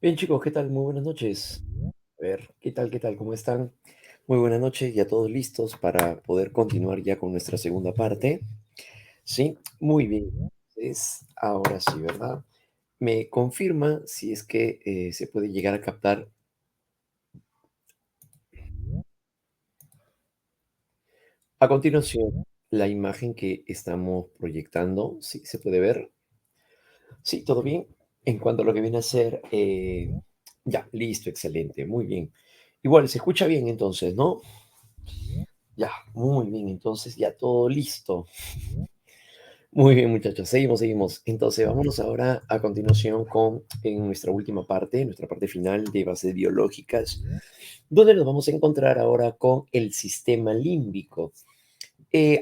Bien, chicos, ¿qué tal? Muy buenas noches. A ver, ¿qué tal? ¿Qué tal? ¿Cómo están? Muy buenas noches, ya todos listos para poder continuar ya con nuestra segunda parte. Sí, muy bien. Ahora sí, ¿verdad? Me confirma si es que se puede llegar a captar a continuación la imagen que estamos proyectando. Sí, se puede ver. Sí, todo bien. En cuanto a lo que viene a ser, ya, listo, excelente, muy bien. Igual, se escucha bien entonces, ¿no? Ya, muy bien, entonces ya todo listo. Muy bien, muchachos, seguimos. Entonces, vámonos ahora a continuación con en nuestra última parte, nuestra parte final de bases biológicas, donde nos vamos a encontrar ahora con el sistema límbico.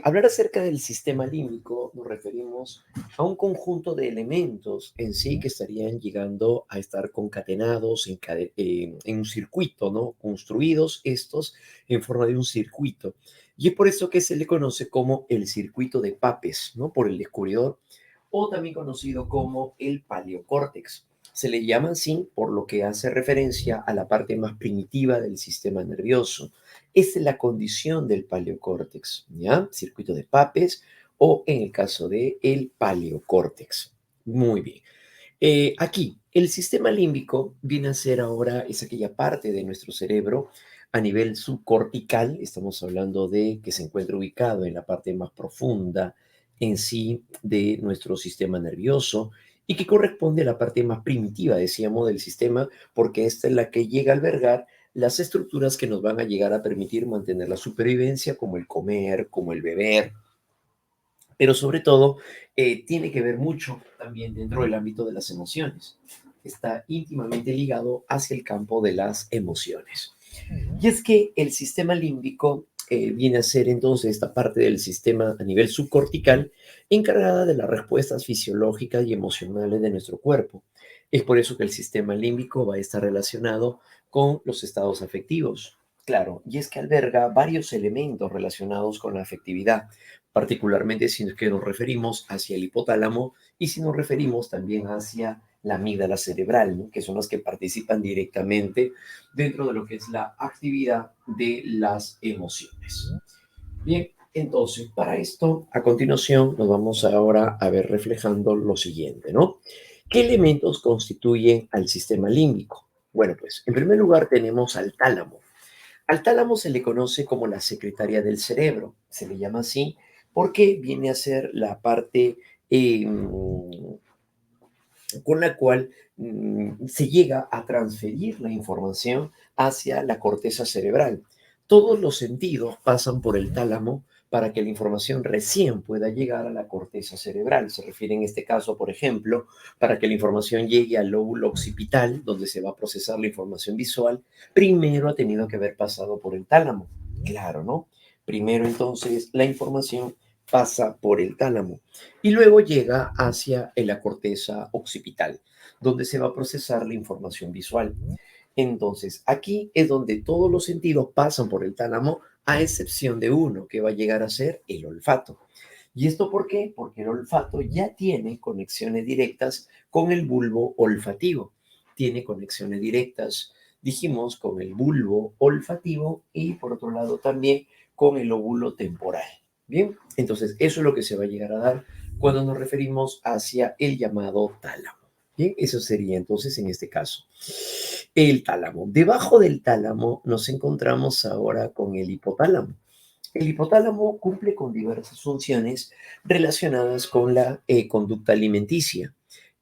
Hablar acerca del sistema límbico nos referimos a un conjunto de elementos en sí que estarían llegando a estar concatenados en un circuito, ¿no? Construidos estos en forma de un circuito. Y es por eso que se le conoce como el circuito de Papes, ¿no? Por el descubridor, o también conocido como el paleocórtex. Se le llama así por lo que hace referencia a la parte más primitiva del sistema nervioso. Esa es la condición del paleocórtex, ¿ya? Circuito de Papes o en el caso de el paleocórtex. Muy bien. Aquí, el sistema límbico viene a ser ahora, es aquella parte de nuestro cerebro a nivel subcortical, estamos hablando de que se encuentra ubicado en la parte más profunda en sí de nuestro sistema nervioso y que corresponde a la parte más primitiva, decíamos, del sistema, porque esta es la que llega a albergar las estructuras que nos van a llegar a permitir mantener la supervivencia, como el comer, como el beber, pero sobre todo tiene que ver mucho también dentro del ámbito de las emociones. Está íntimamente ligado hacia el campo de las emociones. Y es que el sistema límbico viene a ser entonces esta parte del sistema a nivel subcortical encargada de las respuestas fisiológicas y emocionales de nuestro cuerpo. Es por eso que el sistema límbico va a estar relacionado con los estados afectivos. Claro, y es que alberga varios elementos relacionados con la afectividad, particularmente si es que nos referimos hacia el hipotálamo y si nos referimos también hacia la amígdala cerebral, ¿no? Que son las que participan directamente dentro de lo que es la actividad de las emociones. Bien, entonces, para esto, a continuación, nos vamos ahora a ver reflejando lo siguiente, ¿no? ¿Qué elementos constituyen al sistema límbico? Bueno, pues, en primer lugar tenemos al tálamo. Al tálamo se le conoce como la secretaria del cerebro, se le llama así porque viene a ser la parte eh, con la cual se llega a transferir la información hacia la corteza cerebral. Todos los sentidos pasan por el tálamo para que la información recién pueda llegar a la corteza cerebral. Se refiere en este caso, por ejemplo, para que la información llegue al lóbulo occipital, donde se va a procesar la información visual, primero ha tenido que haber pasado por el tálamo. Claro, ¿no? Primero entonces la información pasa por el tálamo y luego llega hacia la corteza occipital, donde se va a procesar la información visual. Entonces, aquí es donde todos los sentidos pasan por el tálamo, a excepción de uno, que va a llegar a ser el olfato. ¿Y esto por qué? Porque el olfato ya tiene conexiones directas con el bulbo olfativo. Tiene conexiones directas, dijimos, con el bulbo olfativo y por otro lado también con el óvulo temporal. Bien, entonces eso es lo que se va a llegar a dar cuando nos referimos hacia el llamado tálamo. Bien, eso sería entonces en este caso el tálamo. Debajo del tálamo nos encontramos ahora con el hipotálamo. El hipotálamo cumple con diversas funciones relacionadas con la conducta alimenticia.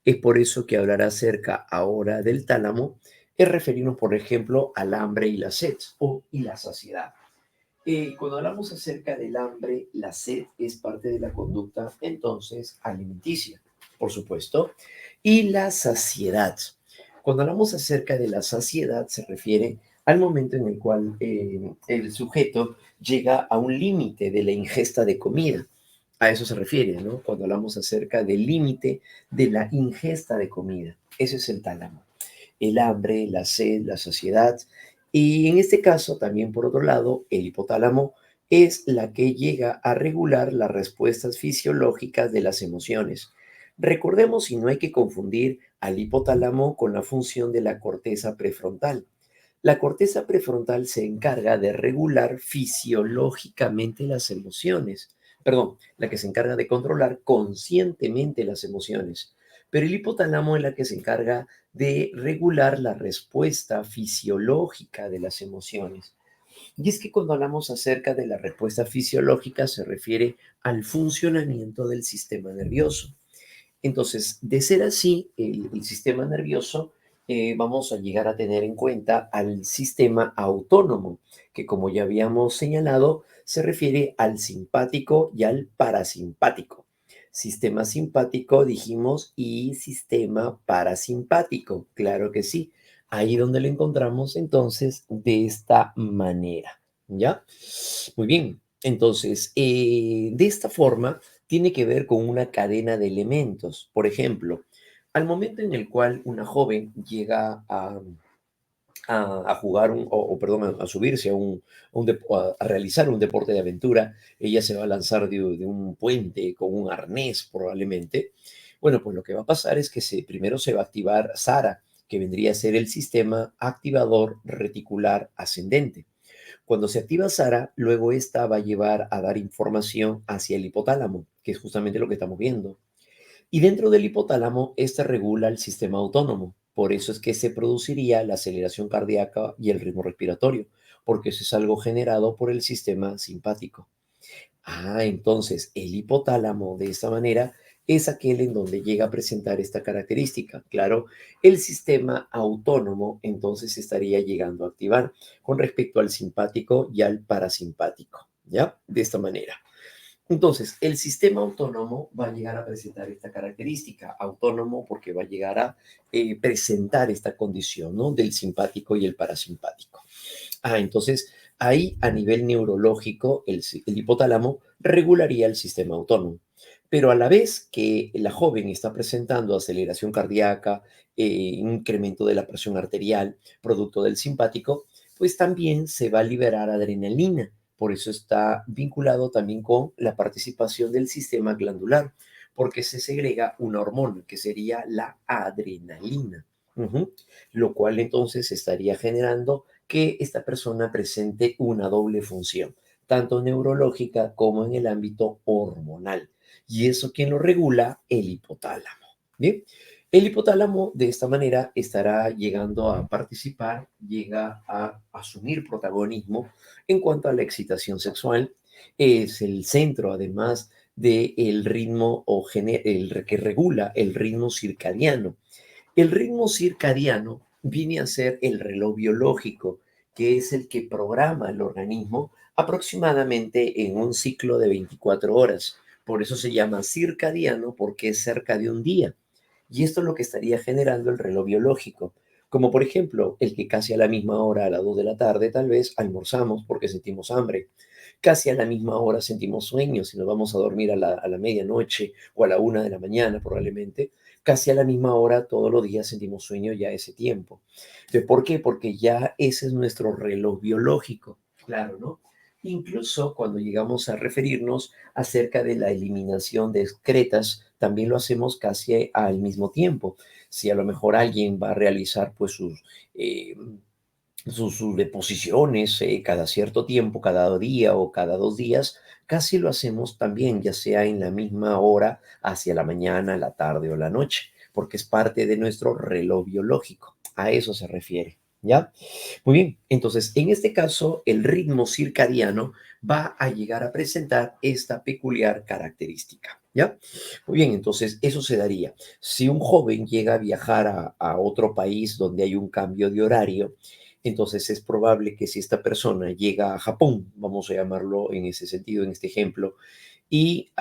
Es por eso que hablar acerca ahora del tálamo es referirnos, por ejemplo, al hambre y la sed y la saciedad. Cuando hablamos acerca del hambre, la sed es parte de la conducta entonces alimenticia, por supuesto, y la saciedad. Cuando hablamos acerca de la saciedad se refiere al momento en el cual el sujeto llega a un límite de la ingesta de comida. A eso se refiere, ¿no? Cuando hablamos acerca del límite de la ingesta de comida. Ese es el tálamo. El hambre, la sed, la saciedad. Y en este caso, también por otro lado, el hipotálamo es la que llega a regular las respuestas fisiológicas de las emociones. Recordemos y no hay que confundir al hipotálamo con la función de la corteza prefrontal. La corteza prefrontal se encarga de regular fisiológicamente las emociones. Perdón, la que se encarga de controlar conscientemente las emociones. Pero el hipotálamo es la que se encarga de regular la respuesta fisiológica de las emociones. Y es que cuando hablamos acerca de la respuesta fisiológica se refiere al funcionamiento del sistema nervioso. Entonces, de ser así, el sistema nervioso, vamos a llegar a tener en cuenta al sistema autónomo, que como ya habíamos señalado, se refiere al simpático y al parasimpático. Sistema simpático, dijimos, y sistema parasimpático, claro que sí. Ahí donde lo encontramos entonces de esta manera, ¿ya? Muy bien, entonces, de esta forma, tiene que ver con una cadena de elementos. Por ejemplo, al momento en el cual una joven llega a jugar, perdón, a subirse a realizar un deporte de aventura, ella se va a lanzar de un puente con un arnés probablemente. Bueno, pues lo que va a pasar es que primero se va a activar SARA, que vendría a ser el sistema activador reticular ascendente. Cuando se activa SARA, luego esta va a llevar a dar información hacia el hipotálamo, que es justamente lo que estamos viendo. Y dentro del hipotálamo, esta regula el sistema autónomo. Por eso es que se produciría la aceleración cardíaca y el ritmo respiratorio, porque eso es algo generado por el sistema simpático. Entonces el hipotálamo de esta manera es aquel en donde llega a presentar esta característica. Claro, el sistema autónomo entonces estaría llegando a activar con respecto al simpático y al parasimpático, ¿ya? De esta manera. Entonces, el sistema autónomo va a llegar a presentar esta característica, autónomo porque va a llegar a presentar esta condición, ¿no? Del simpático y el parasimpático. Entonces, ahí a nivel neurológico, el hipotálamo regularía el sistema autónomo. Pero a la vez que la joven está presentando aceleración cardíaca, incremento de la presión arterial, producto del simpático, pues también se va a liberar adrenalina. Por eso está vinculado también con la participación del sistema glandular, porque se segrega una hormona que sería la adrenalina. Ujú. Lo cual entonces estaría generando que esta persona presente una doble función, tanto neurológica como en el ámbito hormonal. Y eso quien lo regula, el hipotálamo. Bien, el hipotálamo de esta manera estará llegando a participar, llega a asumir protagonismo en cuanto a la excitación sexual. Es el centro, además, del ritmo el que regula el ritmo circadiano. El ritmo circadiano viene a ser el reloj biológico, que es el que programa el organismo aproximadamente en un ciclo de 24 horas. Por eso se llama circadiano, porque es cerca de un día. Y esto es lo que estaría generando el reloj biológico. Como por ejemplo, el que casi a la misma hora, a las 2 de la tarde, tal vez almorzamos porque sentimos hambre. Casi a la misma hora sentimos sueño, si nos vamos a dormir a la medianoche o a la 1 de la mañana probablemente. Casi a la misma hora todos los días sentimos sueño ya ese tiempo. Entonces, ¿por qué? Porque ya ese es nuestro reloj biológico, claro, ¿no? Incluso cuando llegamos a referirnos acerca de la eliminación de excretas, también lo hacemos casi al mismo tiempo. Si a lo mejor alguien va a realizar pues eh, sus deposiciones cada cierto tiempo, cada día o cada 2 días, casi lo hacemos también, ya sea en la misma hora, hacia la mañana, la tarde o la noche, porque es parte de nuestro reloj biológico. A eso se refiere, ¿ya? Muy bien, entonces en este caso el ritmo circadiano va a llegar a presentar esta peculiar característica, ¿ya? Muy bien, entonces eso se daría. Si un joven llega a viajar a otro país donde hay un cambio de horario, entonces es probable que si esta persona llega a Japón, vamos a llamarlo en ese sentido, en este ejemplo, y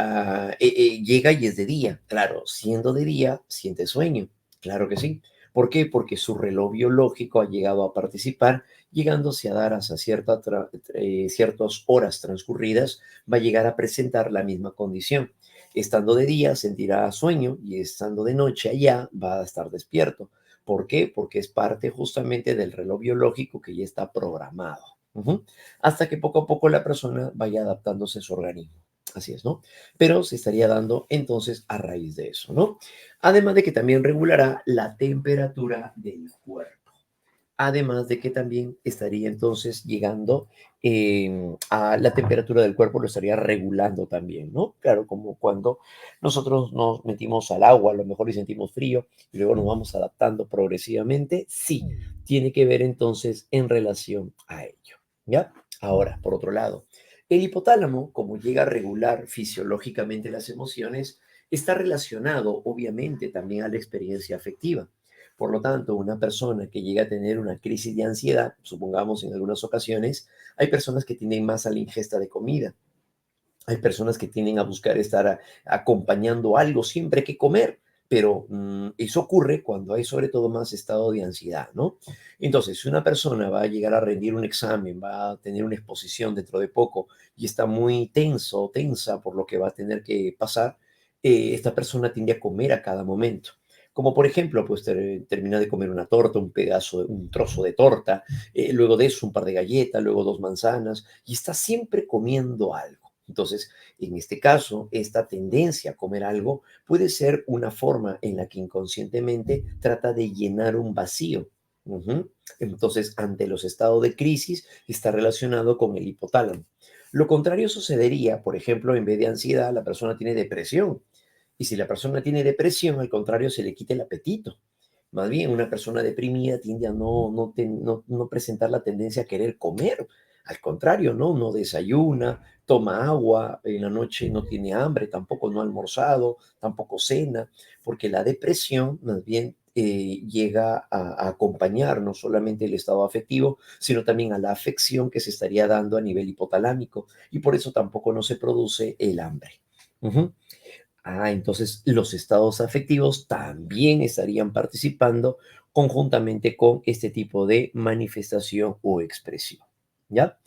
llega y es de día, claro, siendo de día, siente sueño, claro que sí. ¿Por qué? Porque su reloj biológico ha llegado a participar, llegándose a dar hasta ciertas horas transcurridas, va a llegar a presentar la misma condición. Estando de día sentirá sueño y estando de noche allá va a estar despierto. ¿Por qué? Porque es parte justamente del reloj biológico que ya está programado. Ujú. Hasta que poco a poco la persona vaya adaptándose a su organismo. así es, ¿no? Pero se estaría dando entonces a raíz de eso, ¿no? Además de que también regulará la temperatura del cuerpo. Además de que también estaría entonces llegando a la temperatura del cuerpo, lo estaría regulando también, ¿no? Claro, como cuando nosotros nos metimos al agua, a lo mejor y sentimos frío y luego nos vamos adaptando progresivamente, sí, tiene que ver entonces en relación a ello, ¿ya? Ahora, por otro lado, el hipotálamo, como llega a regular fisiológicamente las emociones, está relacionado obviamente también a la experiencia afectiva. Por lo tanto, una persona que llega a tener una crisis de ansiedad, supongamos en algunas ocasiones, hay personas que tienen más a la ingesta de comida, hay personas que tienden a buscar estar acompañando algo siempre que comer, pero eso ocurre cuando hay sobre todo más estado de ansiedad, ¿no? Entonces, si una persona va a llegar a rendir un examen, va a tener una exposición dentro de poco y está muy tenso o tensa por lo que va a tener que pasar, esta persona tiende a comer a cada momento. Como por ejemplo, pues termina de comer una torta, un pedazo, un trozo de torta, luego de eso un par de galletas, luego dos manzanas, y está siempre comiendo algo. Entonces, en este caso, esta tendencia a comer algo puede ser una forma en la que inconscientemente trata de llenar un vacío. Ujú. Entonces, ante los estados de crisis, está relacionado con el hipotálamo. Lo contrario sucedería, por ejemplo, en vez de ansiedad, la persona tiene depresión. Y si la persona tiene depresión, al contrario, se le quita el apetito. Más bien, una persona deprimida tiende a no presentar la tendencia a querer comer. Al contrario, ¿no? No desayuna, toma agua, en la noche no tiene hambre, tampoco no ha almorzado, tampoco cena, porque la depresión más bien llega a acompañar no solamente el estado afectivo, sino también a la afección que se estaría dando a nivel hipotalámico, y por eso tampoco no se produce el hambre. Ujú. Entonces los estados afectivos también estarían participando conjuntamente con este tipo de manifestación o expresión. ¿Ya?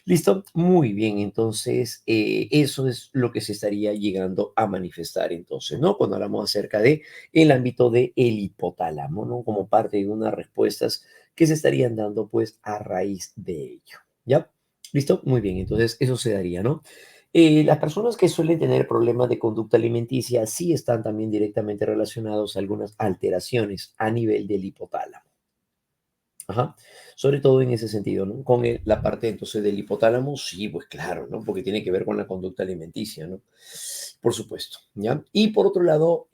¿Listo? Muy bien, entonces eso es lo que se estaría llegando a manifestar entonces, ¿no? Cuando hablamos acerca de el ámbito del hipotálamo, ¿no? Como parte de unas respuestas que se estarían dando pues a raíz de ello, ¿ya? ¿Listo? Muy bien, entonces eso se daría, ¿no? Las personas que suelen tener problemas de conducta alimenticia sí están también directamente relacionados a algunas alteraciones a nivel del hipotálamo. Ajá. Sobre todo en ese sentido, ¿no? Con la parte entonces del hipotálamo, sí, pues claro, ¿no? Porque tiene que ver con la conducta alimenticia, ¿no? Por supuesto, ¿ya? Y por otro lado,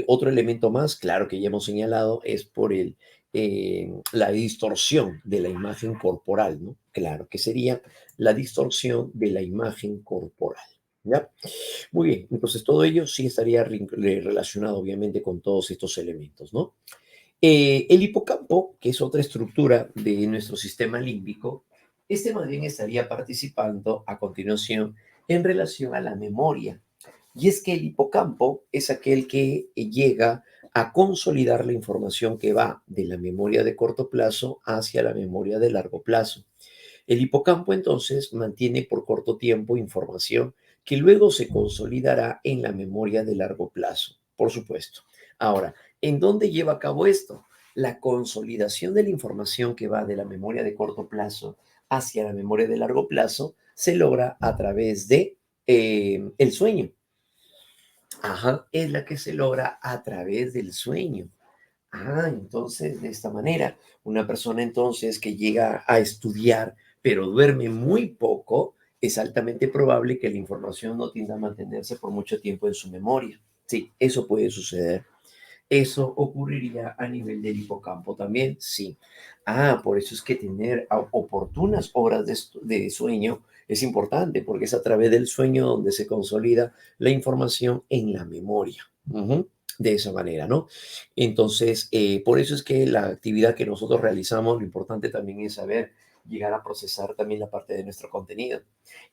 otro elemento más, claro que ya hemos señalado, es por la distorsión de la imagen corporal, ¿no? Claro, que sería la distorsión de la imagen corporal, ¿ya? Muy bien, entonces todo ello sí estaría relacionado obviamente con todos estos elementos, ¿no? El hipocampo, que es otra estructura de nuestro sistema límbico, este más bien estaría participando a continuación en relación a la memoria. Y es que el hipocampo es aquel que llega a consolidar la información que va de la memoria de corto plazo hacia la memoria de largo plazo. El hipocampo entonces mantiene por corto tiempo información que luego se consolidará en la memoria de largo plazo, por supuesto. Ahora, ¿en dónde lleva a cabo esto? La consolidación de la información que va de la memoria de corto plazo hacia la memoria de largo plazo se logra a través de el sueño. Ajá, es la que se logra a través del sueño. Entonces, de esta manera, una persona entonces que llega a estudiar, pero duerme muy poco, es altamente probable que la información no tienda a mantenerse por mucho tiempo en su memoria. Sí, eso puede suceder. ¿Eso ocurriría a nivel del hipocampo también? Sí. Por eso es que tener oportunas horas de sueño es importante, porque es a través del sueño donde se consolida la información en la memoria. Ujú. De esa manera, ¿no? Entonces, por eso es que la actividad que nosotros realizamos, lo importante también es saber llegar a procesar también la parte de nuestro contenido.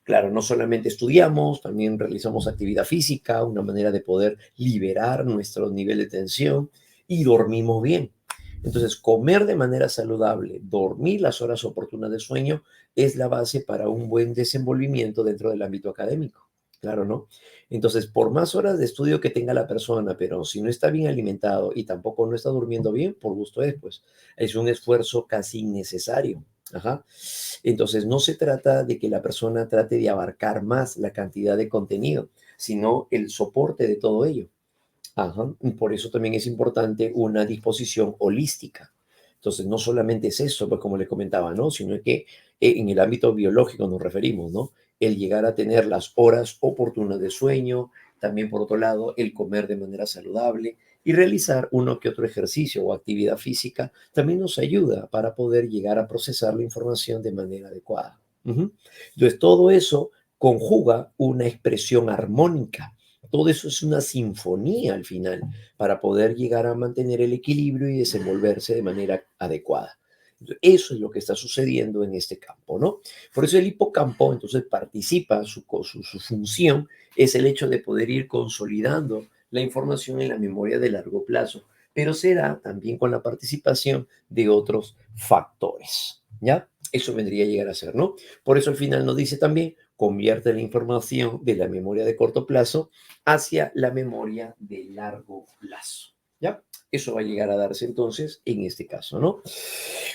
Claro, no solamente estudiamos, también realizamos actividad física, una manera de poder liberar nuestro nivel de tensión y dormimos bien. Entonces, comer de manera saludable, dormir las horas oportunas de sueño es la base para un buen desenvolvimiento dentro del ámbito académico. Claro, ¿no? Entonces, por más horas de estudio que tenga la persona, pero si no está bien alimentado y tampoco no está durmiendo bien, por gusto es, pues es un esfuerzo casi innecesario. Ajá. Entonces, no se trata de que la persona trate de abarcar más la cantidad de contenido, sino el soporte de todo ello. Ajá, y por eso también es importante una disposición holística. Entonces, no solamente es eso, pues como le comentaba, ¿no? Sino que en el ámbito biológico nos referimos, ¿no? El llegar a tener las horas oportunas de sueño, también por otro lado, el comer de manera saludable y realizar uno que otro ejercicio o actividad física también nos ayuda para poder llegar a procesar la información de manera adecuada. Ujú. Entonces, todo eso conjuga una expresión armónica, todo eso es una sinfonía al final para poder llegar a mantener el equilibrio y desenvolverse de manera adecuada. Eso es lo que está sucediendo en este campo, ¿no? Por eso el hipocampo entonces participa, su función es el hecho de poder ir consolidando la información en la memoria de largo plazo, pero será también con la participación de otros factores, ¿ya? Eso vendría a llegar a ser, ¿no? Por eso al final nos dice también, convierte la información de la memoria de corto plazo hacia la memoria de largo plazo. ¿Ya? Eso va a llegar a darse entonces en este caso, ¿no?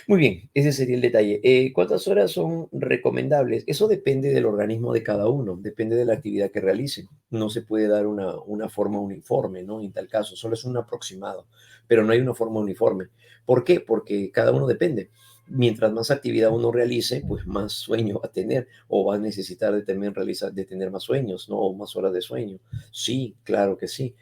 Muy bien, ese sería el detalle. ¿Cuántas horas son recomendables? Eso depende del organismo de cada uno, depende de la actividad que realicen. No se puede dar una forma uniforme, ¿no? En tal caso, solo es un aproximado, pero no hay una forma uniforme. ¿Por qué? Porque cada uno depende. Mientras más actividad uno realice, pues más sueño va a tener o va a necesitar de tener más sueños, ¿no? O más horas de sueño. Sí, claro que sí.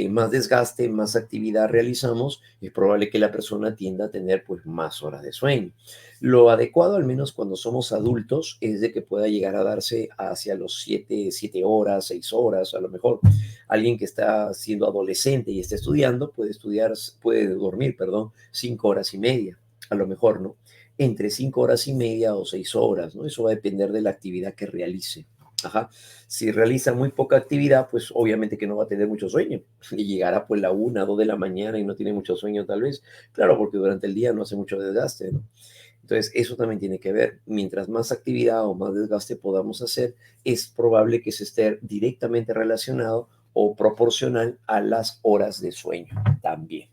Más desgaste, más actividad realizamos, es probable que la persona tienda a tener pues más horas de sueño. Lo adecuado, al menos cuando somos adultos, es de que pueda llegar a darse hacia los 7 horas, 6 horas, a lo mejor. Alguien que está siendo adolescente y está estudiando puede dormir, perdón, 5 horas y media, a lo mejor, ¿no? Entre 5 horas y media o 6 horas, ¿no? Eso va a depender de la actividad que realice. Ajá. Si realiza muy poca actividad, pues obviamente que no va a tener mucho sueño y llegará pues la 1, 2 de la mañana y no tiene mucho sueño tal vez. Claro, porque durante el día no hace mucho desgaste, ¿no? Entonces, eso también tiene que ver. Mientras más actividad o más desgaste podamos hacer, es probable que se esté directamente relacionado o proporcional a las horas de sueño también.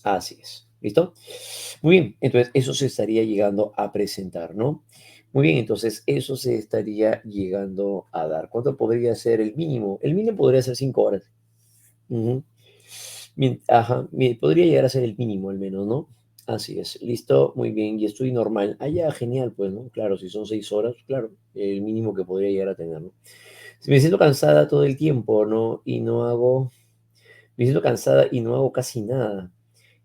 Así es. ¿Listo? Muy bien, entonces eso se estaría llegando a presentar, ¿no? Muy bien, entonces eso se estaría llegando a dar. ¿Cuánto podría ser el mínimo? El mínimo podría ser 5 horas. Ujú. Ajá, podría llegar a ser el mínimo al menos, ¿no? Así es, listo, muy bien, y estoy normal. Ah, ya, genial, pues, ¿no? Claro, si son 6 horas, claro, el mínimo que podría llegar a tener, ¿no? Si me siento cansada todo el tiempo, ¿no? Me siento cansada y no hago casi nada.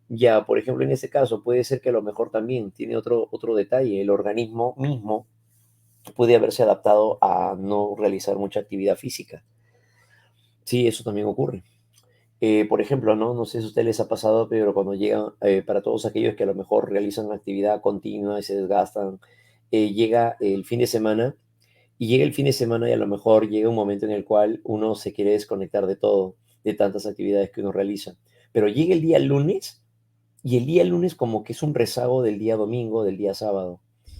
Ya, por ejemplo, en ese caso puede ser que a lo mejor también tiene otro detalle, el organismo mismo puede haberse adaptado a no realizar mucha actividad física. Sí, eso también ocurre. Por ejemplo, ¿no? No sé si a ustedes les ha pasado, pero cuando llegan, para todos aquellos que a lo mejor realizan actividad continua y se desgastan, llega el fin de semana y llega el fin de semana y a lo mejor llega un momento en el cual uno se quiere desconectar de todo, de tantas actividades que uno realiza. Pero llega el día lunes y el día lunes como que es un rezago del día domingo, del día sábado,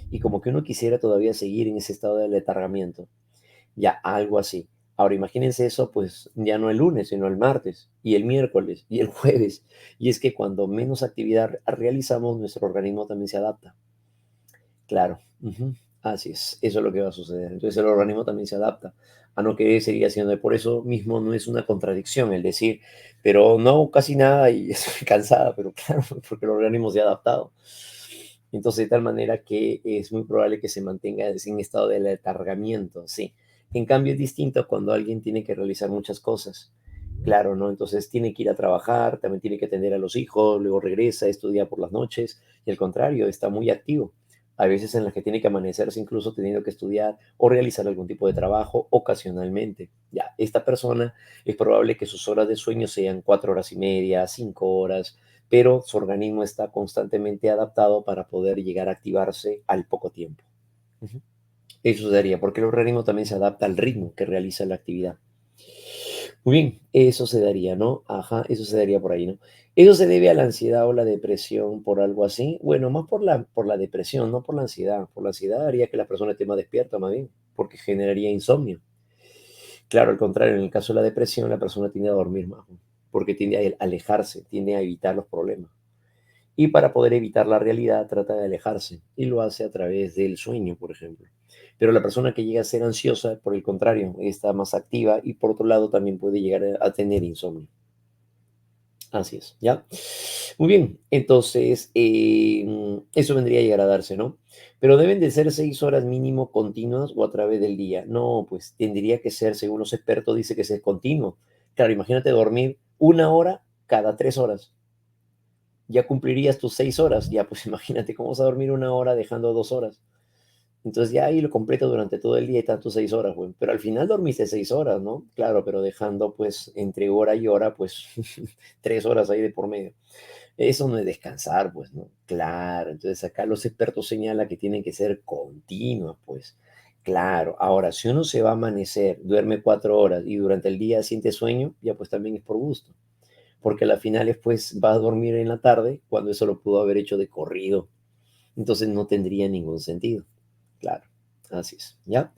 y como que uno quisiera todavía seguir en ese estado de letargamiento, ya algo así. Ahora imagínense eso, pues ya no el lunes, sino el martes, y el miércoles, y el jueves. Y es que cuando menos actividad realizamos, nuestro organismo también se adapta. Claro, ujú, así es, eso es lo que va a suceder. Entonces el organismo también se adapta a no querer seguir haciendo. Por eso mismo no es una contradicción el decir, pero no casi nada y estoy cansada, pero claro, porque el organismo se ha adaptado. Entonces, de tal manera que es muy probable que se mantenga en estado de letargamiento, sí. En cambio, es distinto cuando alguien tiene que realizar muchas cosas. Claro, ¿no? Entonces tiene que ir a trabajar, también tiene que atender a los hijos, luego regresa, estudia por las noches, y al contrario, está muy activo. Hay veces en las que tiene que amanecerse incluso teniendo que estudiar o realizar algún tipo de trabajo ocasionalmente. Ya, esta persona es probable que sus horas de sueño sean 4 horas y media, 5 horas, pero su organismo está constantemente adaptado para poder llegar a activarse al poco tiempo. Ujú. Eso sería, porque el organismo también se adapta al ritmo que realiza la actividad. Muy bien, eso se daría, ¿no? Ajá, eso se daría por ahí, ¿no? ¿Eso se debe a la ansiedad o la depresión por algo así? Bueno, más por la depresión, no por la ansiedad. Por la ansiedad haría que la persona esté más despierta, más bien, porque generaría insomnio. Claro, al contrario, en el caso de la depresión, la persona tiende a dormir más, ¿no? Porque tiende a alejarse, tiende a evitar los problemas. Y para poder evitar la realidad trata de alejarse y lo hace a través del sueño, por ejemplo. Pero la persona que llega a ser ansiosa, por el contrario, está más activa y por otro lado también puede llegar a tener insomnio. Así es, ¿ya? Muy bien, entonces eso vendría a llegar a darse, ¿no? Pero deben de ser 6 horas mínimo continuas o a través del día. No, pues tendría que ser, según los expertos, dice que sea continuo. Claro, imagínate dormir 1 hora cada 3 horas. Ya cumplirías tus 6 horas. Ya, pues imagínate cómo vas a dormir 1 hora dejando 2 horas. Entonces ya ahí lo completo durante todo el día y tanto 6 horas, güey. Pero al final dormiste 6 horas, ¿no? Claro, pero dejando pues entre hora y hora, pues 3 horas ahí de por medio. Eso no es descansar, pues, ¿no? Claro, entonces acá los expertos señalan que tienen que ser continuas, pues. Claro, ahora, si uno se va a amanecer, duerme 4 horas y durante el día siente sueño, ya pues también es por gusto, porque a la final pues va a dormir en la tarde cuando eso lo pudo haber hecho de corrido, entonces no tendría ningún sentido. Claro, así es, ¿ya?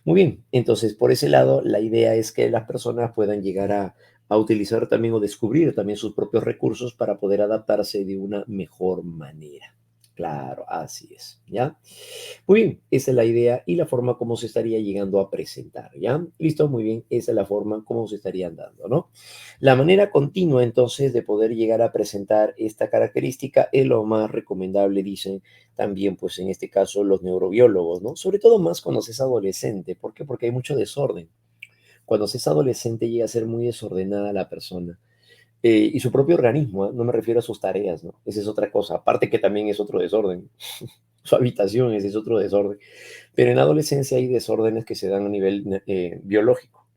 Muy bien, entonces por ese lado, la idea es que las personas puedan llegar a utilizar también o descubrir también sus propios recursos para poder adaptarse de una mejor manera. Claro, así es, ¿ya? Muy bien, esa es la idea y la forma como se estaría llegando a presentar, ¿ya? Listo, muy bien, esa es la forma como se estarían dando, ¿no? La manera continua entonces de poder llegar a presentar esta característica es lo más recomendable, dicen también, pues en este caso los neurobiólogos, ¿no? Sobre todo más cuando se es adolescente. ¿Por qué? Porque hay mucho desorden. Cuando se es adolescente llega a ser muy desordenada la persona. Y su propio organismo, ¿eh? No me refiero a sus tareas, ¿no? Esa es otra cosa. Aparte que también es otro desorden. Su habitación, ese es otro desorden. Pero en la adolescencia hay desórdenes que se dan a nivel biológico.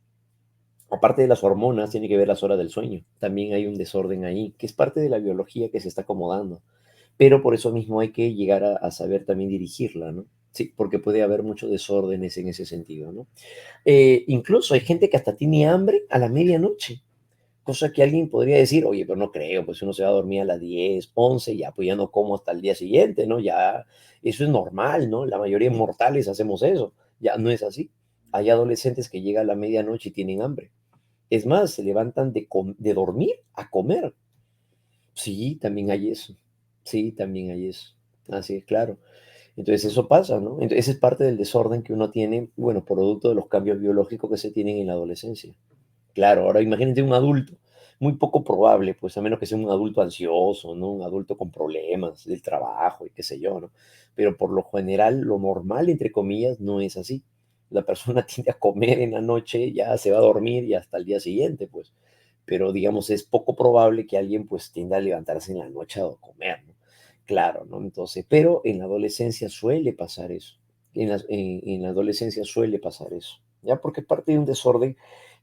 Aparte de las hormonas, tiene que ver las horas del sueño. También hay un desorden ahí, que es parte de la biología que se está acomodando. Pero por eso mismo hay que llegar a saber también dirigirla, ¿no? Sí, porque puede haber muchos desórdenes en ese sentido, ¿no? Incluso hay gente que hasta tiene hambre a la medianoche, cosa que alguien podría decir, oye, pero no creo, pues uno se va a dormir a las 10, 11, ya, pues ya no como hasta el día siguiente, ¿no? Ya, eso es normal, ¿no? La mayoría de mortales hacemos eso, ya no es así. Hay adolescentes que llegan a la medianoche y tienen hambre. Es más, se levantan de dormir a comer. Sí, también hay eso. Sí, también hay eso. Así es, claro. Entonces eso pasa, ¿no? Entonces, ese es parte del desorden que uno tiene, bueno, producto de los cambios biológicos que se tienen en la adolescencia. Claro, ahora imagínate un adulto, muy poco probable, pues a menos que sea un adulto ansioso, ¿no? Un adulto con problemas del trabajo y qué sé yo, ¿no? Pero por lo general, lo normal, entre comillas, no es así. La persona tiende a comer en la noche, ya se va a dormir y hasta el día siguiente, pues. Pero digamos, es poco probable que alguien pues tienda a levantarse en la noche a comer, ¿no? Claro, ¿no? Entonces, pero en la adolescencia suele pasar eso. En la adolescencia suele pasar eso, ¿ya? Porque es parte de un desorden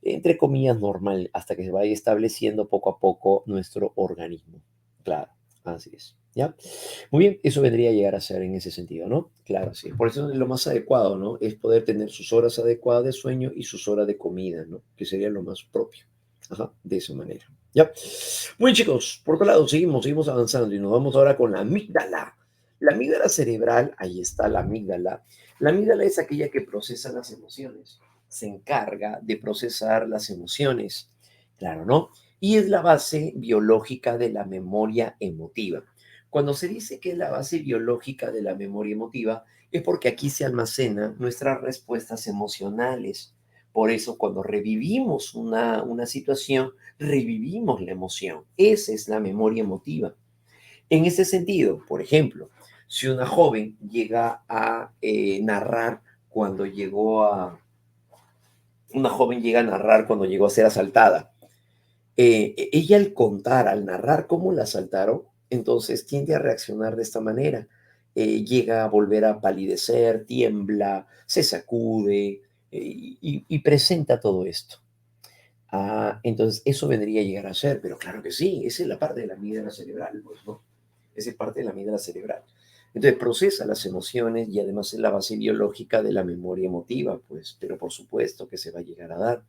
entre comillas, normal, hasta que se vaya estableciendo poco a poco nuestro organismo. Claro, así es. ¿Ya? Muy bien, eso vendría a llegar a ser en ese sentido, ¿no? Claro, sí. Por eso es lo más adecuado, ¿no? Es poder tener sus horas adecuadas de sueño y sus horas de comida, ¿no? Que sería lo más propio. Ajá, de esa manera. ¿Ya? Muy bien, chicos, por otro lado, seguimos avanzando y nos vamos ahora con la amígdala. La amígdala cerebral, ahí está la amígdala. La amígdala es aquella que procesa las emociones, se encarga de procesar las emociones, claro, ¿no? Y es la base biológica de la memoria emotiva. Cuando se dice que es la base biológica de la memoria emotiva, es porque aquí se almacenan nuestras respuestas emocionales. Por eso, cuando revivimos una situación, revivimos la emoción. Esa es la memoria emotiva. En ese sentido, por ejemplo, si una joven llega a narrar cuando llegó a, una joven llega a narrar cuando llegó a ser asaltada, ella al contar, al narrar cómo la asaltaron, entonces tiende a reaccionar de esta manera. Llega a volver a palidecer, tiembla, se sacude y presenta todo esto. Entonces eso vendría a llegar a ser, pero claro que sí, esa es la parte de la amígdala cerebral, pues, ¿no? Esa es parte de la amígdala cerebral. Entonces procesa las emociones y además es la base biológica de la memoria emotiva, pues, pero por supuesto que se va a llegar a dar.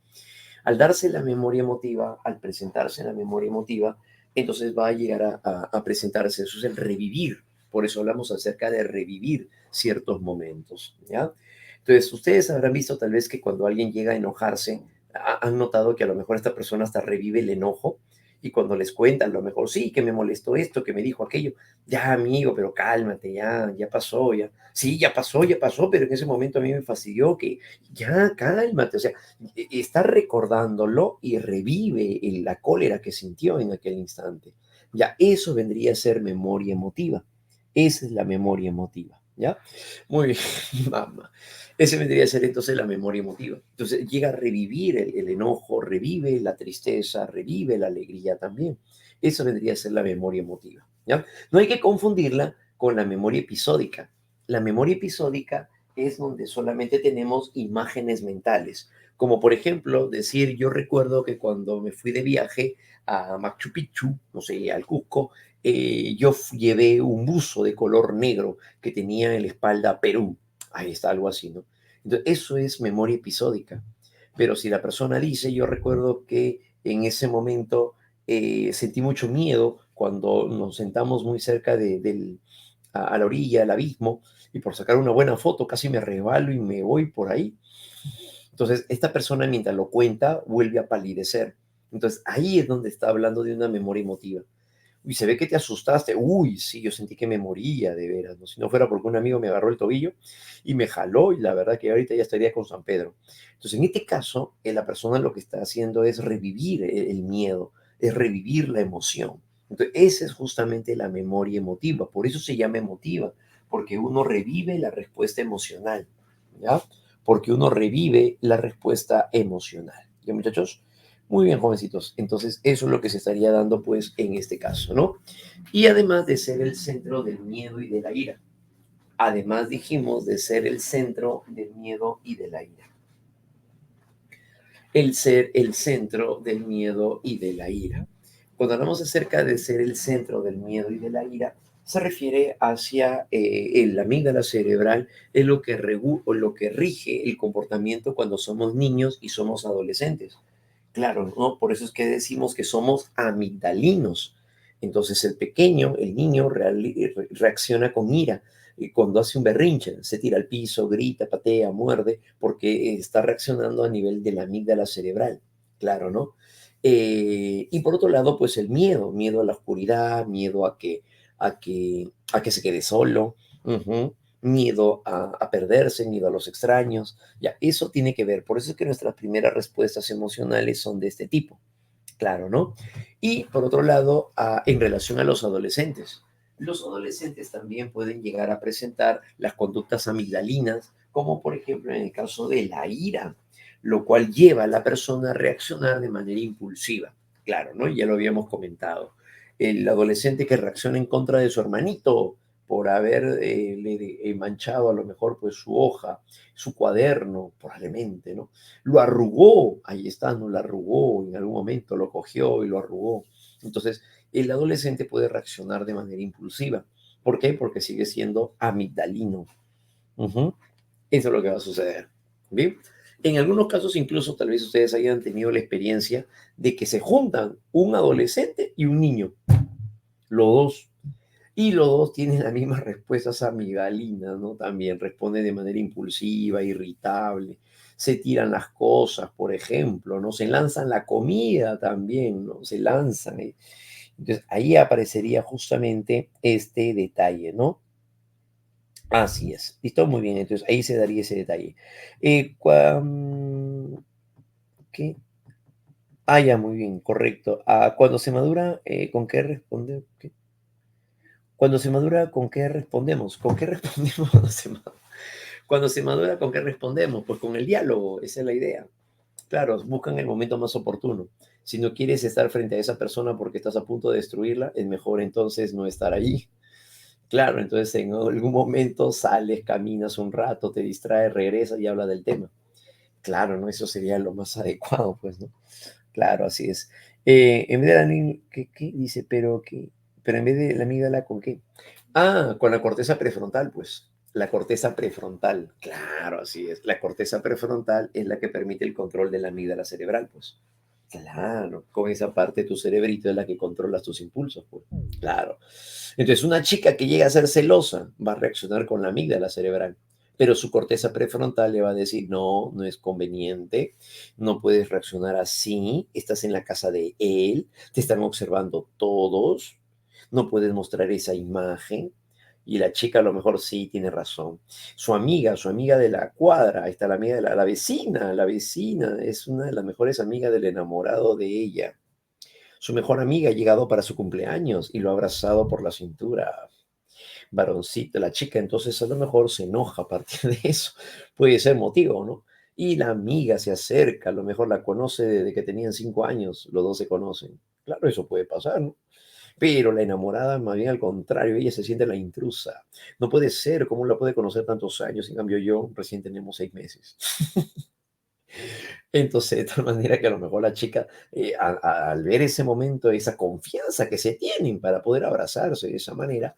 Al darse la memoria emotiva, al presentarse la memoria emotiva, entonces va a llegar a presentarse, eso es el revivir. Por eso hablamos acerca de revivir ciertos momentos, ¿ya? Entonces, ustedes habrán visto tal vez que cuando alguien llega a enojarse, han notado que a lo mejor esta persona hasta revive el enojo Y cuando les cuentan, a lo mejor, sí, que me molestó esto, que me dijo aquello, ya amigo, pero cálmate, ya pasó, ya. Sí, ya pasó, pero en ese momento a mí me fastidió que ya cálmate, o sea, está recordándolo y revive la cólera que sintió en aquel instante. Ya, eso vendría a ser memoria emotiva. Esa es la memoria emotiva, ¿ya? Muy bien, mamá. Ese vendría a ser entonces la memoria emotiva. Entonces llega a revivir el enojo, revive la tristeza, revive la alegría también. Eso vendría a ser la memoria emotiva, ¿ya? No hay que confundirla con la memoria episódica. La memoria episódica es donde solamente tenemos imágenes mentales, como por ejemplo decir, yo recuerdo que cuando me fui de viaje a Machu Picchu, no sé, al Cusco, llevé un buzo de color negro que tenía en la espalda Perú. Ahí está, algo así, ¿no? Entonces, eso es memoria episódica. Pero si la persona dice, yo recuerdo que en ese momento sentí mucho miedo cuando nos sentamos muy cerca a la orilla, al abismo, y por sacar una buena foto casi me resbalo y me voy por ahí. Entonces, esta persona mientras lo cuenta vuelve a palidecer. Entonces, ahí es donde está hablando de una memoria emotiva. Y se ve que te asustaste. Uy, sí, yo sentí que me moría de veras, ¿no? Si no fuera porque un amigo me agarró el tobillo y me jaló, y la verdad que ahorita ya estaría con San Pedro. Entonces, en este caso, la persona lo que está haciendo es revivir el miedo, es revivir la emoción. Entonces, esa es justamente la memoria emotiva. Por eso se llama emotiva, porque uno revive la respuesta emocional, ¿ya? Porque uno revive la respuesta emocional. ¿Ya, muchachos? Muy bien, jovencitos. Entonces, eso es lo que se estaría dando, pues, en este caso, ¿no? Y además de ser el centro del miedo y de la ira. Además, dijimos, de ser el centro del miedo y de la ira. El ser el centro del miedo y de la ira. Cuando hablamos acerca de ser el centro del miedo y de la ira, se refiere hacia la amígdala cerebral, es lo que rige el comportamiento cuando somos niños y somos adolescentes. Claro, ¿no? Por eso es que decimos que somos amigdalinos. Entonces el pequeño, el niño, reacciona con ira. Y cuando hace un berrinche, se tira al piso, grita, patea, muerde, porque está reaccionando a nivel de la amígdala cerebral. Claro, ¿no? Y por otro lado, pues el miedo, miedo a la oscuridad, miedo a que se quede solo. Ujú. Miedo a perderse, miedo a los extraños, ya, eso tiene que ver. Por eso es que nuestras primeras respuestas emocionales son de este tipo, claro, ¿no? Y por otro lado, en relación a los adolescentes también pueden llegar a presentar las conductas amigdalinas, como por ejemplo en el caso de la ira, lo cual lleva a la persona a reaccionar de manera impulsiva, claro, ¿no? Ya lo habíamos comentado. El adolescente que reacciona en contra de su hermanito por haber manchado a lo mejor pues su hoja, su cuaderno, probablemente, ¿no? Lo arrugó, ahí está, no lo arrugó, en algún momento lo cogió y lo arrugó. Entonces, el adolescente puede reaccionar de manera impulsiva. ¿Por qué? Porque sigue siendo amigdalino. Ujú. Eso es lo que va a suceder. ¿Bien? En algunos casos, incluso, tal vez ustedes hayan tenido la experiencia de que se juntan un adolescente y un niño, los dos, y los dos tienen las mismas respuestas amigdalinas, ¿no? También responden de manera impulsiva, irritable, se tiran las cosas, por ejemplo, ¿no? Se lanzan la comida también, ¿no? Se lanzan. Entonces, ahí aparecería justamente este detalle, ¿no? Así es. ¿Listo? Muy bien. Entonces, ahí se daría ese detalle. ¿Qué? Ah, ya, muy bien, correcto. Cuando se madura, ¿con qué responde? ¿Qué? Cuando se madura, ¿con qué respondemos? ¿Con qué respondemos cuando se madura? Cuando se madura, ¿con qué respondemos? Pues con el diálogo, esa es la idea. Claro, buscan el momento más oportuno. Si no quieres estar frente a esa persona porque estás a punto de destruirla, es mejor entonces no estar allí. Claro, entonces en algún momento sales, caminas un rato, te distraes, regresas y habla del tema. Claro, ¿no? Eso sería lo más adecuado, pues, ¿no? Claro, así es. En vez de la ¿qué dice? Pero en vez de la amígdala, ¿con qué? Con la corteza prefrontal, pues. La corteza prefrontal, claro, así es. La corteza prefrontal es la que permite el control de la amígdala cerebral, pues. Claro, con esa parte de tu cerebrito es la que controla tus impulsos, pues. Claro. Entonces, una chica que llega a ser celosa va a reaccionar con la amígdala cerebral. pero su corteza prefrontal le va a decir, no, no es conveniente, no puedes reaccionar así, estás en la casa de él, te están observando todos, no puedes mostrar esa imagen. Y la chica a lo mejor sí tiene razón. Su amiga de la cuadra, ahí está la amiga de la vecina, es una de las mejores amigas del enamorado de ella. Su mejor amiga ha llegado para su cumpleaños y lo ha abrazado por la cintura. Varoncito, la chica entonces a lo mejor se enoja a partir de eso. Puede ser motivo, ¿no? Y la amiga se acerca, a lo mejor la conoce desde que tenían 5 años, los dos se conocen. Claro, eso puede pasar, ¿no? Pero la enamorada, más bien al contrario, ella se siente la intrusa. No puede ser, ¿cómo la puede conocer tantos años? En cambio, yo recién tenemos 6 meses. Entonces, de tal manera que a lo mejor la chica, al ver ese momento, esa confianza que se tienen para poder abrazarse de esa manera,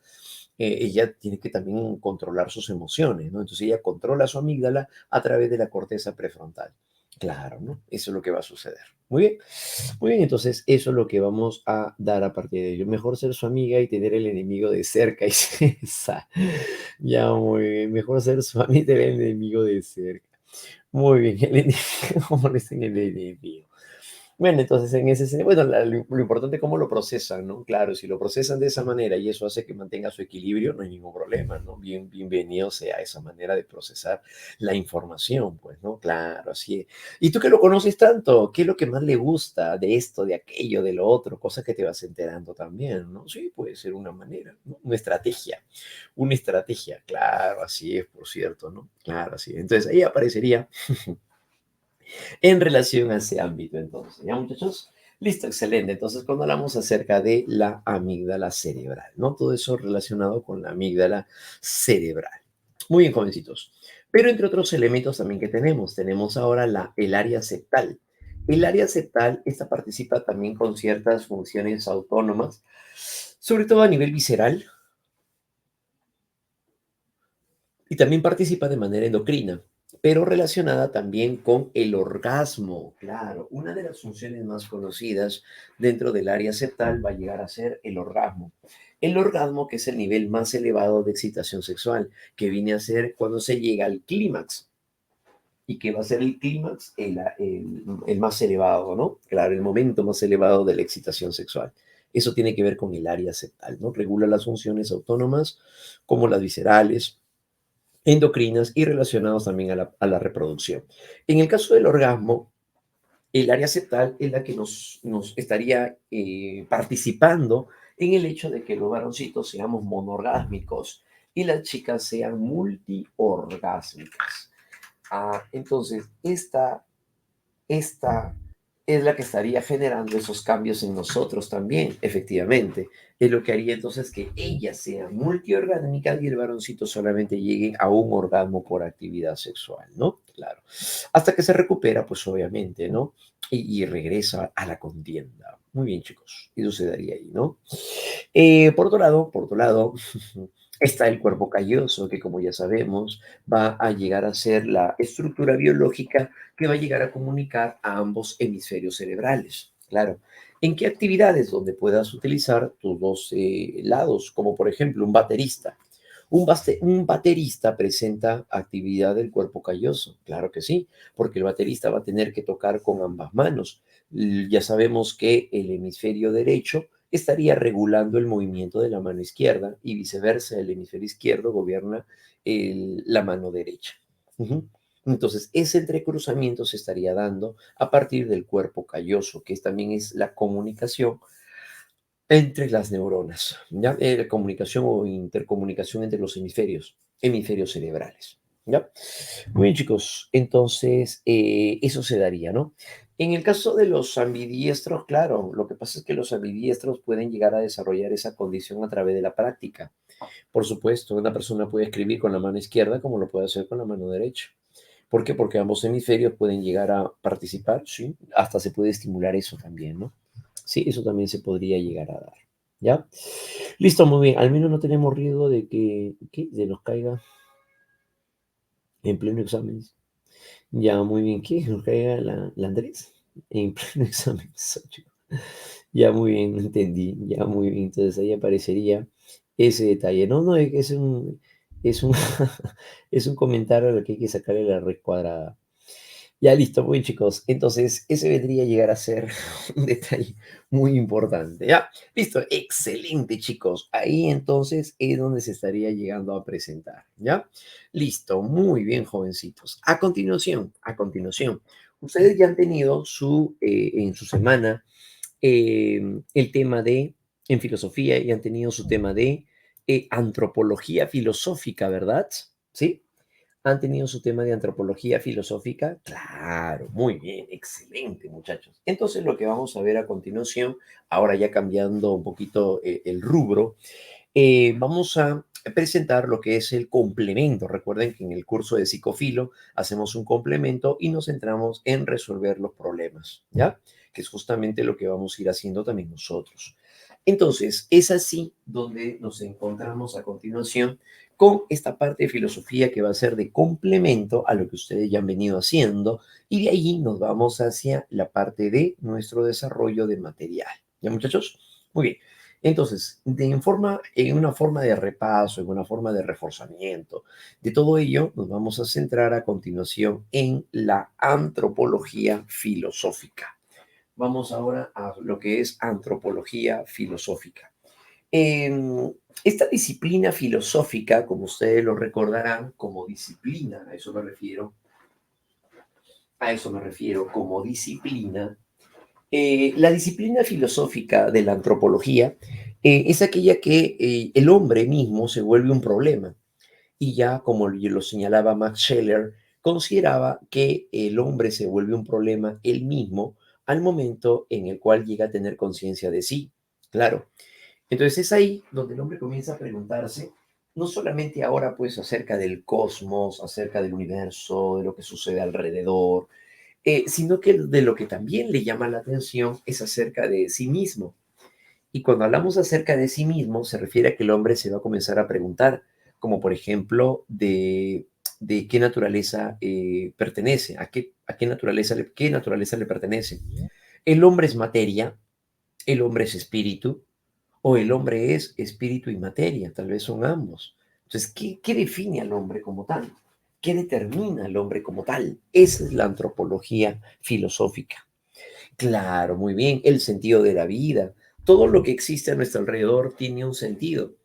ella tiene que también controlar sus emociones, ¿no? Entonces ella controla su amígdala a través de la corteza prefrontal. Claro, ¿no? Eso es lo que va a suceder. Muy bien, entonces eso es lo que vamos a dar a partir de ello. Mejor ser su amiga y tener el enemigo de cerca. Y ya, muy bien. Mejor ser su amiga y tener el enemigo de cerca. Muy bien, el enemigo, como le dicen el enemigo. Bueno, entonces en ese bueno, lo importante es cómo lo procesan, ¿no? Claro, si lo procesan de esa manera y eso hace que mantenga su equilibrio, no hay ningún problema, ¿no? Bienvenido sea esa manera de procesar la información, pues, ¿no? Claro, así es. Y tú que lo conoces tanto, ¿qué es lo que más le gusta de esto, de aquello, de lo otro? Cosas que te vas enterando también, ¿no? Sí, puede ser una manera, ¿no? Una estrategia, claro, así es, por cierto, ¿no? Claro, así es. Entonces ahí aparecería en relación a ese ámbito. Entonces, ¿ya muchachos? Listo, excelente. Entonces, cuando hablamos acerca de la amígdala cerebral, ¿no? Todo eso relacionado con la amígdala cerebral. Muy bien, jovencitos. Pero entre otros elementos también que tenemos ahora el área septal. El área septal, esta participa también con ciertas funciones autónomas, sobre todo a nivel visceral, y también participa de manera endocrina, pero relacionada también con el orgasmo. Claro, una de las funciones más conocidas dentro del área septal va a llegar a ser el orgasmo. El orgasmo, que es el nivel más elevado de excitación sexual, que viene a ser cuando se llega al clímax. ¿Y que va a ser el clímax? El más elevado, ¿no? Claro, el momento más elevado de la excitación sexual. Eso tiene que ver con el área septal, ¿no? Regula las funciones autónomas como las viscerales, endocrinas y relacionados también a la reproducción. En el caso del orgasmo, el área septal es la que nos estaría participando en el hecho de que los varoncitos seamos monorgásmicos y las chicas sean multiorgásmicas. Entonces, esta es la que estaría generando esos cambios en nosotros también, efectivamente. Es lo que haría entonces que ella sea multiorgásmica y el varoncito solamente llegue a un orgasmo por actividad sexual, ¿no? Claro. Hasta que se recupera, pues obviamente, ¿no? Y regresa a la contienda. Muy bien, chicos. Eso se daría ahí, ¿no? Por otro lado, está el cuerpo calloso, que como ya sabemos, va a llegar a ser la estructura biológica que va a llegar a comunicar a ambos hemisferios cerebrales. Claro. ¿En qué actividades donde puedas utilizar tus dos lados? Como por ejemplo un baterista. Un baterista presenta actividad del cuerpo calloso, claro que sí, porque el baterista va a tener que tocar con ambas manos. Ya sabemos que el hemisferio derecho estaría regulando el movimiento de la mano izquierda y viceversa, el hemisferio izquierdo gobierna la mano derecha. Ujú. Entonces, ese entrecruzamiento se estaría dando a partir del cuerpo calloso, que también es la comunicación entre las neuronas, ¿ya? Comunicación o intercomunicación entre los hemisferios cerebrales, ¿ya? Muy bien, chicos, entonces eso se daría, ¿no? En el caso de los ambidiestros, claro, lo que pasa es que los ambidiestros pueden llegar a desarrollar esa condición a través de la práctica. Por supuesto, una persona puede escribir con la mano izquierda como lo puede hacer con la mano derecha. ¿Por qué? Porque ambos hemisferios pueden llegar a participar, sí, hasta se puede estimular eso también, ¿no? Sí, eso también se podría llegar a dar, ¿ya? Listo, muy bien. Al menos no tenemos riesgo de que, se nos caiga en pleno examen. Ya, muy bien. ¿Qué? ¿Nos caiga la Andrés? En pleno examen. Ya, muy bien, entendí. Ya, muy bien. Entonces ahí aparecería ese detalle. No, no, es que es un. Es un, es un comentario al que hay que sacarle la raíz cuadrada. Ya listo, muy bien, chicos. Entonces, ese vendría a llegar a ser un detalle muy importante. Ya, listo, excelente, chicos. Ahí entonces es donde se estaría llegando a presentar. Ya, listo, muy bien, jovencitos. A continuación, ustedes ya han tenido en su semana el tema en filosofía, y han tenido su tema de antropología filosófica, ¿verdad? ¿Sí? ¿Han tenido su tema de antropología filosófica? Claro, muy bien, excelente, muchachos. Entonces, lo que vamos a ver a continuación, ahora ya cambiando un poquito el rubro, vamos a presentar lo que es el complemento. Recuerden que en el curso de psicofilo hacemos un complemento y nos centramos en resolver los problemas, ¿ya? Que es justamente lo que vamos a ir haciendo también nosotros. Entonces, es así donde nos encontramos a continuación con esta parte de filosofía que va a ser de complemento a lo que ustedes ya han venido haciendo, y de ahí nos vamos hacia la parte de nuestro desarrollo de material. ¿Ya, muchachos? Muy bien. Entonces, en una forma de repaso, en una forma de reforzamiento de todo ello, nos vamos a centrar a continuación en la antropología filosófica. Vamos ahora a lo que es antropología filosófica. Esta disciplina filosófica, como ustedes lo recordarán, como disciplina, a eso me refiero como disciplina. La disciplina filosófica de la antropología es aquella que el hombre mismo se vuelve un problema. Y ya, como lo señalaba Max Scheler, consideraba que el hombre se vuelve un problema él mismo al momento en el cual llega a tener conciencia de sí. Claro. Entonces es ahí donde el hombre comienza a preguntarse, no solamente ahora pues acerca del cosmos, acerca del universo, de lo que sucede alrededor, sino que de lo que también le llama la atención es acerca de sí mismo. Y cuando hablamos acerca de sí mismo, se refiere a que el hombre se va a comenzar a preguntar, como por ejemplo, de qué naturaleza pertenece, qué naturaleza le pertenece. ¿El hombre es materia? ¿El hombre es espíritu? ¿O el hombre es espíritu y materia? Tal vez son ambos. Entonces, ¿qué define al hombre como tal? ¿Qué determina al hombre como tal? Esa es la antropología filosófica. Claro, muy bien, el sentido de la vida. Todo lo que existe a nuestro alrededor tiene un sentido,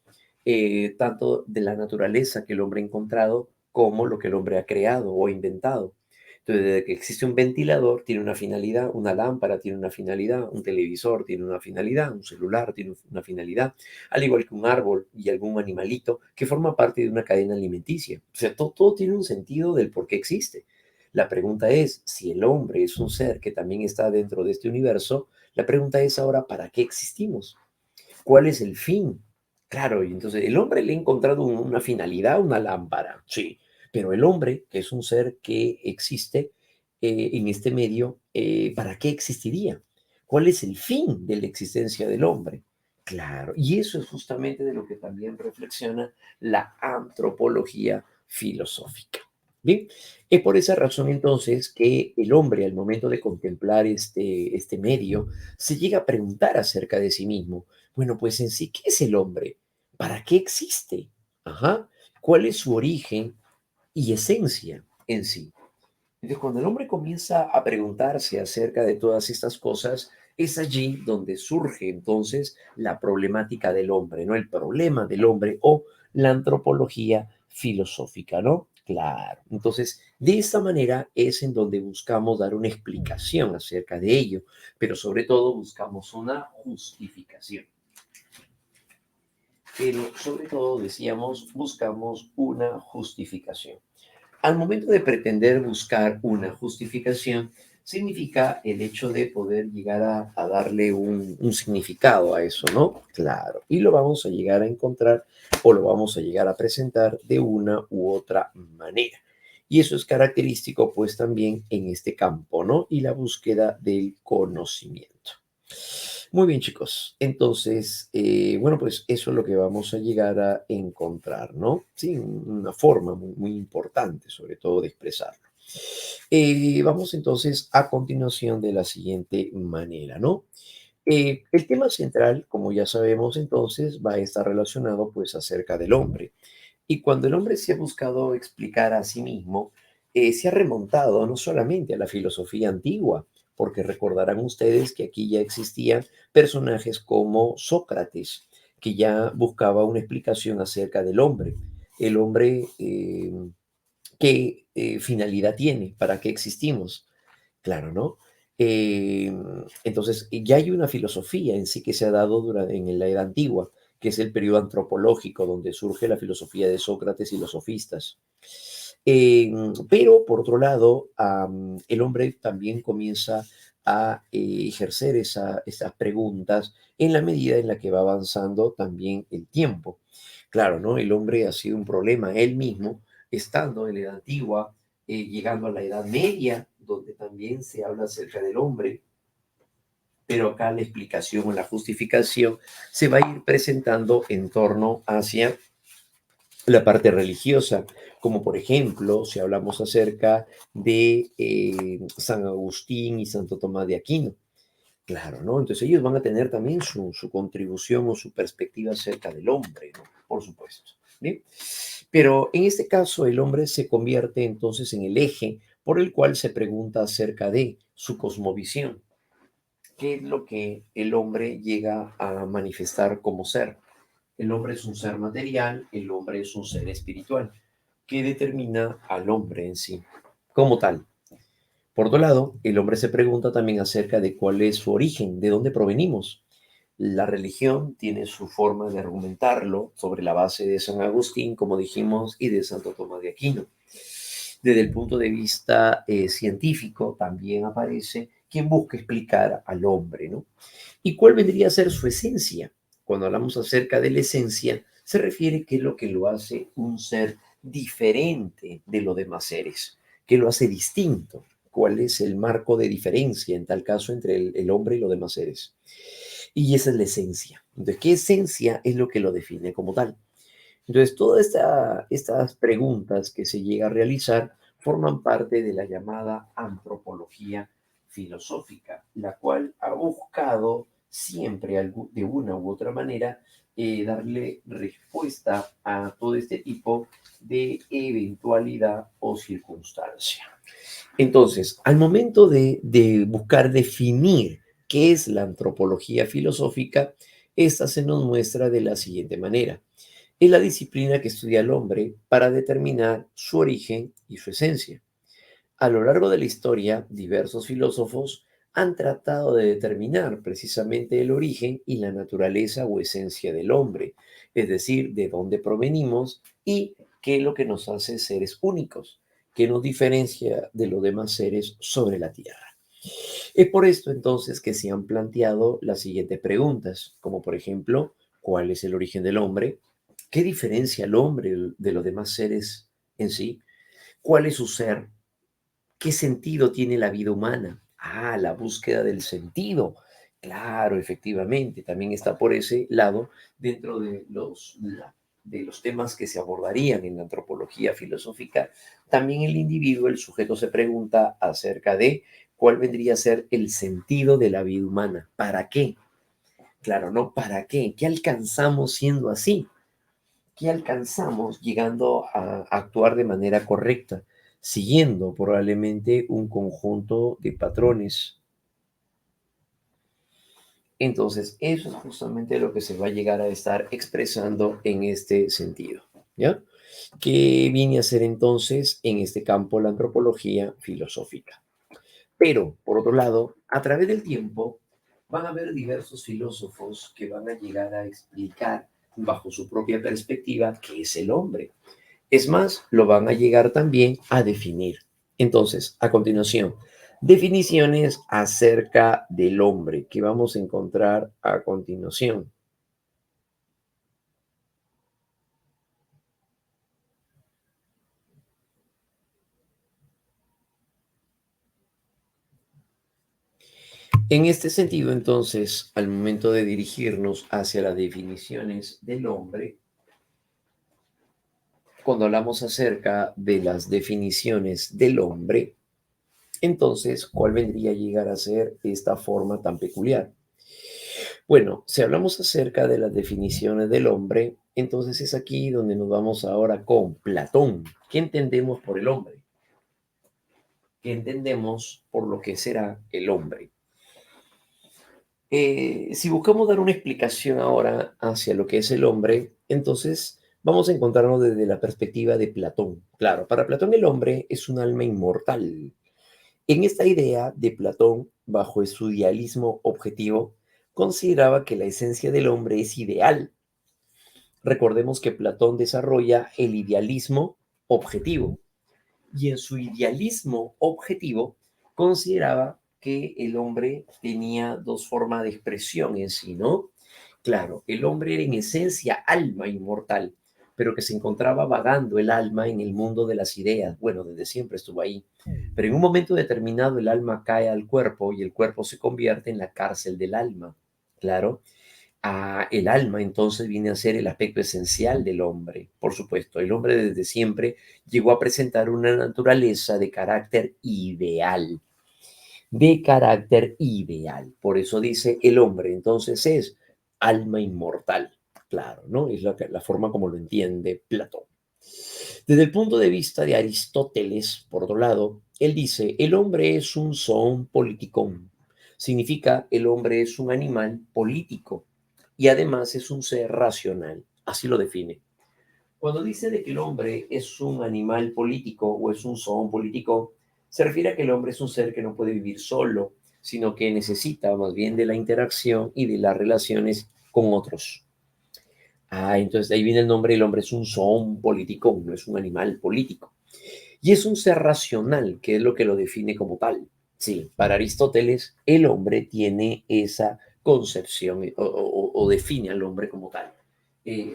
tanto de la naturaleza que el hombre ha encontrado como lo que el hombre ha creado o inventado. Entonces, desde que existe un ventilador, tiene una finalidad, una lámpara tiene una finalidad, un televisor tiene una finalidad, un celular tiene una finalidad, al igual que un árbol y algún animalito que forma parte de una cadena alimenticia. O sea, todo tiene un sentido del por qué existe. La pregunta es, si el hombre es un ser que también está dentro de este universo, la pregunta es ahora, ¿para qué existimos? ¿Cuál es el fin? Claro, y entonces el hombre le ha encontrado una finalidad, una lámpara, sí, pero el hombre, que es un ser que existe en este medio, ¿para qué existiría? ¿Cuál es el fin de la existencia del hombre? Claro, y eso es justamente de lo que también reflexiona la antropología filosófica. Bien, es por esa razón entonces que el hombre al momento de contemplar este medio se llega a preguntar acerca de sí mismo. Bueno, pues en sí, ¿qué es el hombre? ¿Para qué existe? Ajá. ¿Cuál es su origen y esencia en sí? Entonces, cuando el hombre comienza a preguntarse acerca de todas estas cosas, es allí donde surge entonces la problemática del hombre, ¿no? El problema del hombre o la antropología filosófica, ¿no? Claro. Entonces, de esta manera es en donde buscamos dar una explicación acerca de ello, pero sobre todo buscamos una justificación. Pero sobre todo, decíamos, buscamos una justificación. Al momento de pretender buscar una justificación, significa el hecho de poder llegar a darle un significado a eso, ¿no? Claro. Y lo vamos a llegar a encontrar o lo vamos a llegar a presentar de una u otra manera. Y eso es característico, pues, también en este campo, ¿no? Y la búsqueda del conocimiento. Muy bien, chicos. Entonces, bueno, pues eso es lo que vamos a llegar a encontrar, ¿no? Sí, una forma muy importante, sobre todo, de expresarlo. Vamos entonces a continuación de la siguiente manera, ¿no? El tema central, como ya sabemos entonces, va a estar relacionado pues acerca del hombre. Y cuando el hombre se ha buscado explicar a sí mismo, se ha remontado no solamente a la filosofía antigua, porque recordarán ustedes que aquí ya existían personajes como Sócrates, que ya buscaba una explicación acerca del hombre. El hombre, ¿qué finalidad tiene? ¿Para qué existimos? Claro, ¿no? Eh, entonces, ya hay una filosofía en sí que se ha dado en la Edad Antigua, que es el periodo antropológico, donde surge la filosofía de Sócrates y los sofistas. Pero, por otro lado, el hombre también comienza a ejercer esas preguntas en la medida en la que va avanzando también el tiempo. Claro, ¿no? El hombre ha sido un problema él mismo, estando en la Edad Antigua, llegando a la Edad Media, donde también se habla acerca del hombre, pero acá la explicación o la justificación se va a ir presentando en torno hacia la parte religiosa, como por ejemplo, si hablamos acerca de San Agustín y Santo Tomás de Aquino. Claro, ¿no? Entonces ellos van a tener también su contribución o su perspectiva acerca del hombre, ¿no? Por supuesto. ¿Bien? Pero en este caso el hombre se convierte entonces en el eje por el cual se pregunta acerca de su cosmovisión. ¿Qué es lo que el hombre llega a manifestar como ser? El hombre es un ser material, el hombre es un ser espiritual. ¿Qué determina al hombre en sí como tal? Por otro lado, el hombre se pregunta también acerca de cuál es su origen, de dónde provenimos. La religión tiene su forma de argumentarlo sobre la base de San Agustín, como dijimos, y de Santo Tomás de Aquino. Desde el punto de vista científico, también aparece quien busca explicar al hombre, ¿no? ¿Y cuál vendría a ser su esencia? Cuando hablamos acerca de la esencia, se refiere que es lo que lo hace un ser diferente de los demás seres, que lo hace distinto. ¿Cuál es el marco de diferencia, en tal caso, entre el hombre y los demás seres? Y esa es la esencia. Entonces, ¿qué esencia es lo que lo define como tal? Entonces, todas estas preguntas que se llega a realizar forman parte de la llamada antropología filosófica, la cual ha buscado siempre de una u otra manera darle respuesta a todo este tipo de eventualidad o circunstancia. Entonces, al momento de buscar definir qué es la antropología filosófica, esta se nos muestra de la siguiente manera. Es la disciplina que estudia al hombre para determinar su origen y su esencia. A lo largo de la historia, diversos filósofos han tratado de determinar precisamente el origen y la naturaleza o esencia del hombre, es decir, de dónde provenimos y qué es lo que nos hace seres únicos, qué nos diferencia de los demás seres sobre la Tierra. Es por esto entonces que se han planteado las siguientes preguntas, como por ejemplo, ¿cuál es el origen del hombre? ¿Qué diferencia al hombre de los demás seres en sí? ¿Cuál es su ser? ¿Qué sentido tiene la vida humana? Ah, la búsqueda del sentido. Claro, efectivamente, también está por ese lado dentro de de los temas que se abordarían en la antropología filosófica. También el individuo, el sujeto se pregunta acerca de cuál vendría a ser el sentido de la vida humana. ¿Para qué? Claro, ¿no? ¿Para qué? ¿Qué alcanzamos siendo así? ¿Qué alcanzamos llegando a actuar de manera correcta, siguiendo probablemente un conjunto de patrones? Entonces, eso es justamente lo que se va a llegar a estar expresando en este sentido, ¿ya? ¿Qué viene a ser entonces en este campo la antropología filosófica? Pero, por otro lado, a través del tiempo van a haber diversos filósofos que van a llegar a explicar bajo su propia perspectiva qué es el hombre. Es más, lo van a llegar también a definir. Entonces, a continuación, definiciones acerca del hombre que vamos a encontrar a continuación. En este sentido, entonces, al momento de dirigirnos hacia las definiciones del hombre, cuando hablamos acerca de las definiciones del hombre, entonces, ¿cuál vendría a llegar a ser esta forma tan peculiar? Bueno, si hablamos acerca de las definiciones del hombre, entonces es aquí donde nos vamos ahora con Platón. ¿Qué entendemos por el hombre? ¿Qué entendemos por lo que será el hombre? Si buscamos dar una explicación ahora hacia lo que es el hombre, entonces vamos a encontrarnos desde la perspectiva de Platón. Claro, para Platón el hombre es un alma inmortal. En esta idea de Platón, bajo su idealismo objetivo, consideraba que la esencia del hombre es ideal. Recordemos que Platón desarrolla el idealismo objetivo y en su idealismo objetivo consideraba que el hombre tenía dos formas de expresión en sí, ¿no? Claro, el hombre era en esencia alma inmortal, pero que se encontraba vagando el alma en el mundo de las ideas. Bueno, desde siempre estuvo ahí. Pero en un momento determinado el alma cae al cuerpo y el cuerpo se convierte en la cárcel del alma. Claro, el alma entonces viene a ser el aspecto esencial del hombre. Por supuesto, el hombre desde siempre llegó a presentar una naturaleza de carácter ideal, de carácter ideal. Por eso dice el hombre entonces es alma inmortal. Claro, ¿no? Es la forma como lo entiende Platón. Desde el punto de vista de Aristóteles, por otro lado, él dice, el hombre es un zoon politikon. Significa, el hombre es un animal político y además es un ser racional. Así lo define. Cuando dice de que el hombre es un animal político o es un zoon político, se refiere a que el hombre es un ser que no puede vivir solo, sino que necesita más bien de la interacción y de las relaciones con otros. Entonces de ahí viene el nombre, el hombre es un zoon político, no es un animal político. Y es un ser racional, que es lo que lo define como tal. Sí, para Aristóteles, el hombre tiene esa concepción o define al hombre como tal.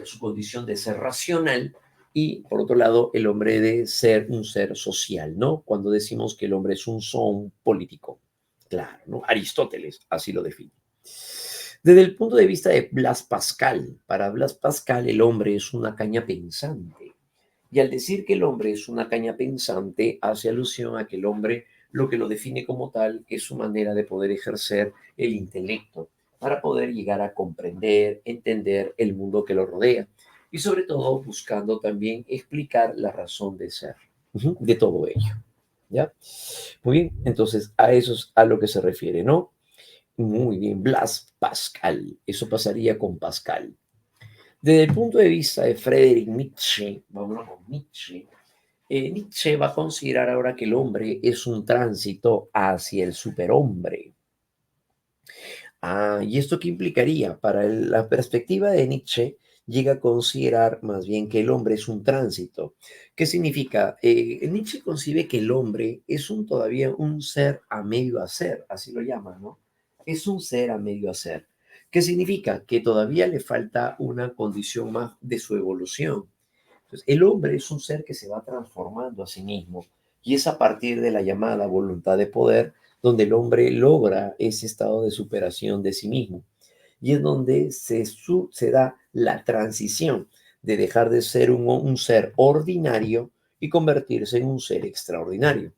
Su condición de ser racional y, por otro lado, el hombre de ser un ser social, ¿no? Cuando decimos que el hombre es un son político. Claro, ¿no? Aristóteles así lo define. Desde el punto de vista de Blas Pascal, para Blas Pascal el hombre es una caña pensante. Y al decir que el hombre es una caña pensante, hace alusión a que el hombre lo que lo define como tal es su manera de poder ejercer el intelecto para poder llegar a comprender, entender el mundo que lo rodea y sobre todo buscando también explicar la razón de ser de todo ello. ¿Ya? Muy bien, entonces a eso es a lo que se refiere, ¿no? Muy bien, Blas Pascal, eso pasaría con Pascal. Desde el punto de vista de Friedrich Nietzsche, vamos con Nietzsche, Nietzsche va a considerar ahora que el hombre es un tránsito hacia el superhombre. ¿Y esto qué implicaría? Para la perspectiva de Nietzsche, llega a considerar más bien que el hombre es un tránsito. ¿Qué significa? Nietzsche concibe que el hombre es todavía un ser a medio hacer, así lo llama, ¿no? Es un ser a medio hacer. ¿Qué significa? Que todavía le falta una condición más de su evolución. Entonces, el hombre es un ser que se va transformando a sí mismo y es a partir de la llamada voluntad de poder donde el hombre logra ese estado de superación de sí mismo. Y es donde se da la transición de dejar de ser un ser ordinario y convertirse en un ser extraordinario.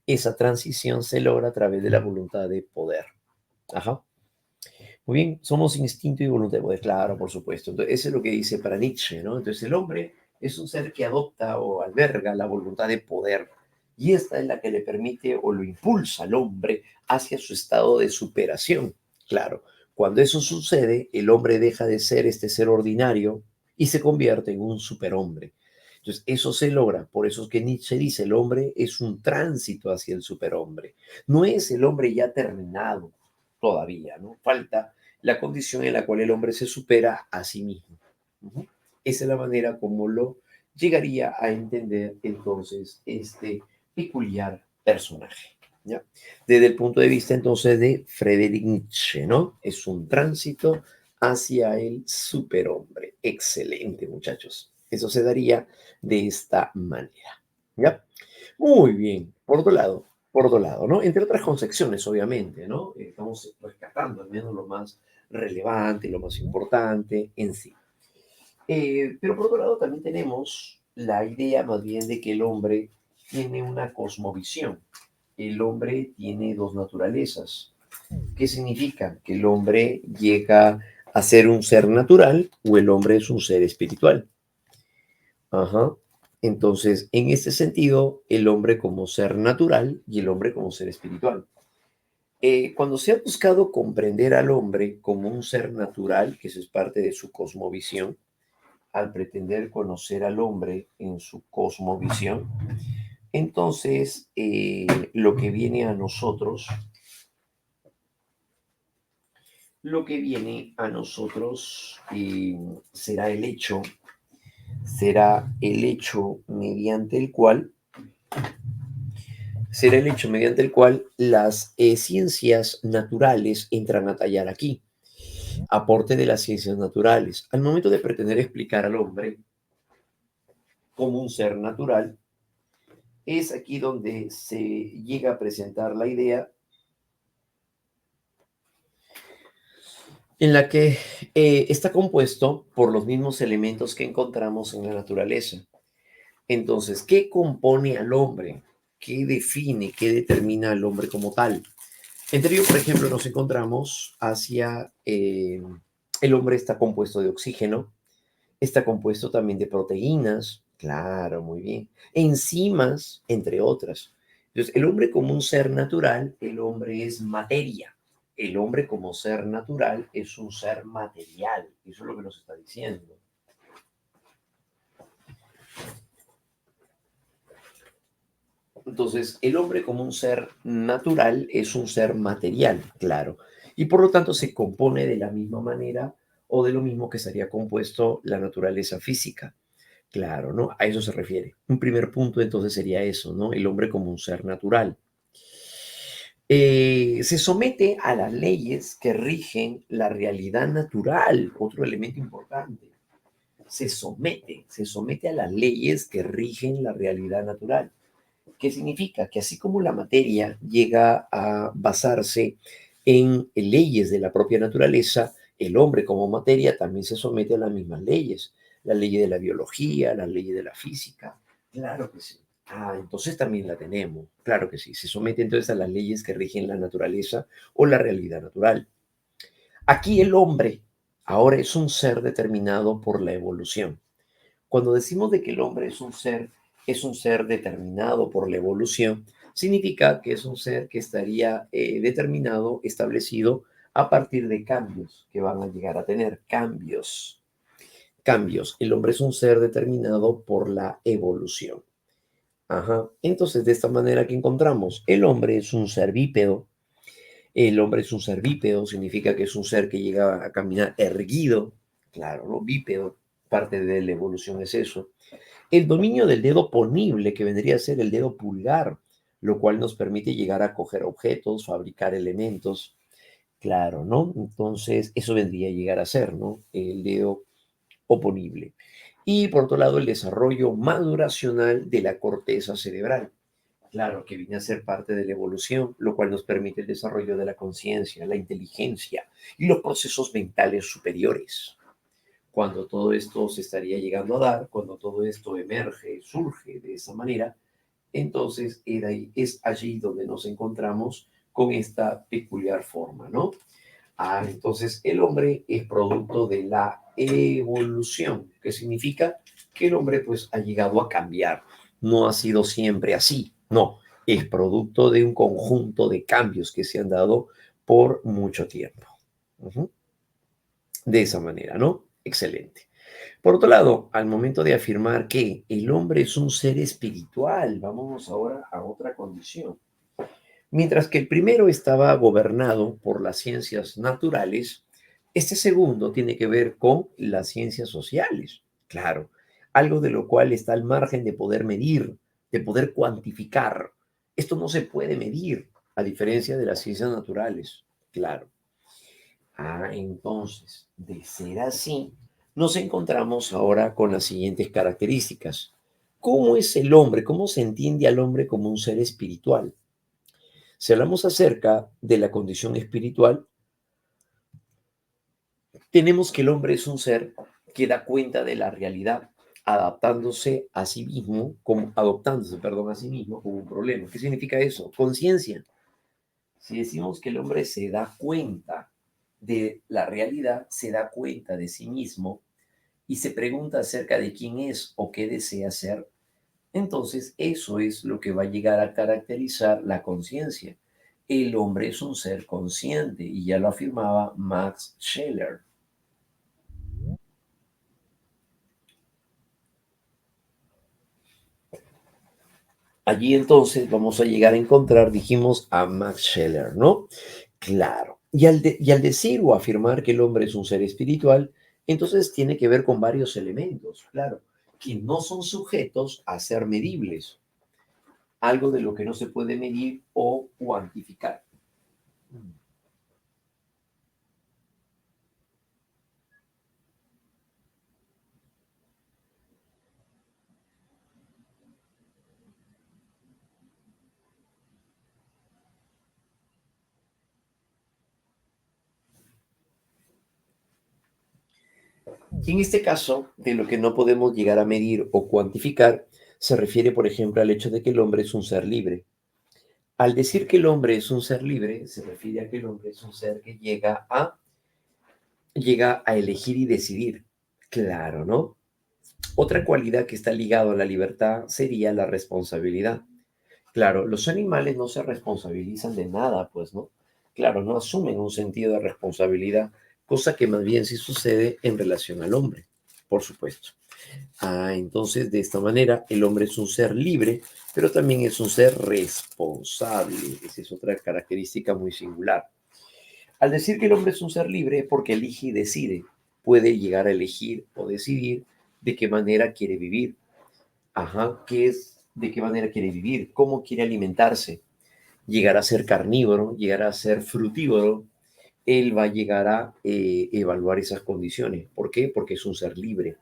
Esa transición se logra a través de la voluntad de poder. Ajá. Muy bien, somos instinto y voluntad de poder, claro, por supuesto. Entonces, eso es lo que dice para Nietzsche, ¿no? Entonces, el hombre es un ser que adopta o alberga la voluntad de poder y esta es la que le permite o lo impulsa al hombre hacia su estado de superación. Claro, cuando eso sucede, el hombre deja de ser este ser ordinario y se convierte en un superhombre. Entonces, eso se logra. Por eso es que Nietzsche dice, el hombre es un tránsito hacia el superhombre. No es el hombre ya terminado todavía, ¿no? Falta la condición en la cual el hombre se supera a sí mismo. Ujú. Esa es la manera como lo llegaría a entender entonces este peculiar personaje. ¿Ya? Desde el punto de vista entonces de Friedrich Nietzsche, ¿no? Es un tránsito hacia el superhombre. Excelente, muchachos. Eso se daría de esta manera. ¿Ya? Muy bien. Por otro lado, ¿no? Entre otras concepciones, obviamente, ¿no? Estamos rescatando al menos lo más relevante, lo más importante en sí. Pero por otro lado también tenemos la idea más bien de que el hombre tiene una cosmovisión. El hombre tiene dos naturalezas. ¿Qué significa? Que el hombre llega a ser un ser natural o el hombre es un ser espiritual. Ajá. Entonces, en este sentido, el hombre como ser natural y el hombre como ser espiritual. Cuando se ha buscado comprender al hombre como un ser natural, que eso es parte de su cosmovisión, al pretender conocer al hombre en su cosmovisión, entonces lo que viene a nosotros, lo que viene a nosotros será el hecho mediante el cual será el hecho mediante el cual las ciencias naturales entran a tallar aquí. Aporte de las ciencias naturales. Al momento de pretender explicar al hombre como un ser natural, es aquí donde se llega a presentar la idea en la que está compuesto por los mismos elementos que encontramos en la naturaleza. Entonces, ¿qué compone al hombre? ¿Qué define, qué determina al hombre como tal? Entre ellos, por ejemplo, nos encontramos hacia el hombre está compuesto de oxígeno, está compuesto también de proteínas, claro, muy bien, enzimas, entre otras. Entonces, el hombre como un ser natural, el hombre es materia. El hombre como ser natural es un ser material. Eso es lo que nos está diciendo. Entonces, el hombre como un ser natural es un ser material, claro, y por lo tanto se compone de la misma manera o de lo mismo que estaría compuesto la naturaleza física. Claro, ¿no? A eso se refiere. Un primer punto entonces sería eso, ¿no? El hombre como un ser natural. Se somete a las leyes que rigen la realidad natural, otro elemento importante. Se somete a las leyes que rigen la realidad natural. ¿Qué significa? Que así como la materia llega a basarse en leyes de la propia naturaleza, el hombre como materia también se somete a las mismas leyes, la ley de la biología, la ley de la física. Claro que sí. Entonces también la tenemos. Claro que sí. Se somete entonces a las leyes que rigen la naturaleza o la realidad natural. Aquí el hombre ahora es un ser determinado por la evolución. Cuando decimos de que el hombre es un ser determinado por la evolución, significa que es un ser que estaría determinado, establecido a partir de cambios que van a llegar a tener cambios. Cambios. El hombre es un ser determinado por la evolución. Ajá. Entonces, de esta manera que encontramos, el hombre es un ser bípedo. El hombre es un ser bípedo, significa que es un ser que llega a caminar erguido. Claro, ¿no? Bípedo, parte de la evolución es eso. El dominio del dedo ponible, que vendría a ser el dedo pulgar, lo cual nos permite llegar a coger objetos, fabricar elementos. Claro, ¿no? Entonces, eso vendría a llegar a ser, ¿no? El dedo oponible. Y por otro lado, el desarrollo maduracional de la corteza cerebral. Claro, que viene a ser parte de la evolución, lo cual nos permite el desarrollo de la conciencia, la inteligencia y los procesos mentales superiores. Cuando todo esto se estaría llegando a dar, cuando todo esto emerge, surge de esa manera, entonces es allí donde nos encontramos con esta peculiar forma, ¿no? Entonces el hombre es producto de la evolución, que significa que el hombre pues ha llegado a cambiar, no ha sido siempre así, no, es producto de un conjunto de cambios que se han dado por mucho tiempo. Ujú. De esa manera, ¿no? Excelente. Por otro lado, al momento de afirmar que el hombre es un ser espiritual, vamos ahora a otra condición. Mientras que el primero estaba gobernado por las ciencias naturales, este segundo tiene que ver con las ciencias sociales. Claro, algo de lo cual está al margen de poder medir, de poder cuantificar. Esto no se puede medir, a diferencia de las ciencias naturales. Claro. Entonces, de ser así, nos encontramos ahora con las siguientes características. ¿Cómo es el hombre? ¿Cómo se entiende al hombre como un ser espiritual? Si hablamos acerca de la condición espiritual, tenemos que el hombre es un ser que da cuenta de la realidad, adaptándose, perdón, a sí mismo como un problema. ¿Qué significa eso? Conciencia. Si decimos que el hombre se da cuenta de la realidad, se da cuenta de sí mismo y se pregunta acerca de quién es o qué desea ser, entonces eso es lo que va a llegar a caracterizar la conciencia. El hombre es un ser consciente y ya lo afirmaba Max Scheler. Allí entonces vamos a llegar a encontrar, dijimos, a Max Scheler, ¿no? Claro. Y al decir o afirmar que el hombre es un ser espiritual, entonces tiene que ver con varios elementos, claro, que no son sujetos a ser medibles, algo de lo que no se puede medir o cuantificar. Y en este caso, de lo que no podemos llegar a medir o cuantificar, se refiere, por ejemplo, al hecho de que el hombre es un ser libre. Al decir que el hombre es un ser libre, se refiere a que el hombre es un ser que llega a elegir y decidir. Claro, ¿no? Otra cualidad que está ligada a la libertad sería la responsabilidad. Claro, los animales no se responsabilizan de nada, pues, ¿no? Claro, no asumen un sentido de responsabilidad, cosa que más bien sí sucede en relación al hombre, por supuesto. Entonces de esta manera el hombre es un ser libre, pero también es un ser responsable. Esa es otra característica muy singular. Al decir que el hombre es un ser libre es porque elige y decide. Puede llegar a elegir o decidir de qué manera quiere vivir. De qué manera quiere vivir, cómo quiere alimentarse. Llegar a ser carnívoro, llegar a ser frutívoro, él va a llegar a evaluar esas condiciones. ¿Por qué? Porque es un ser libre.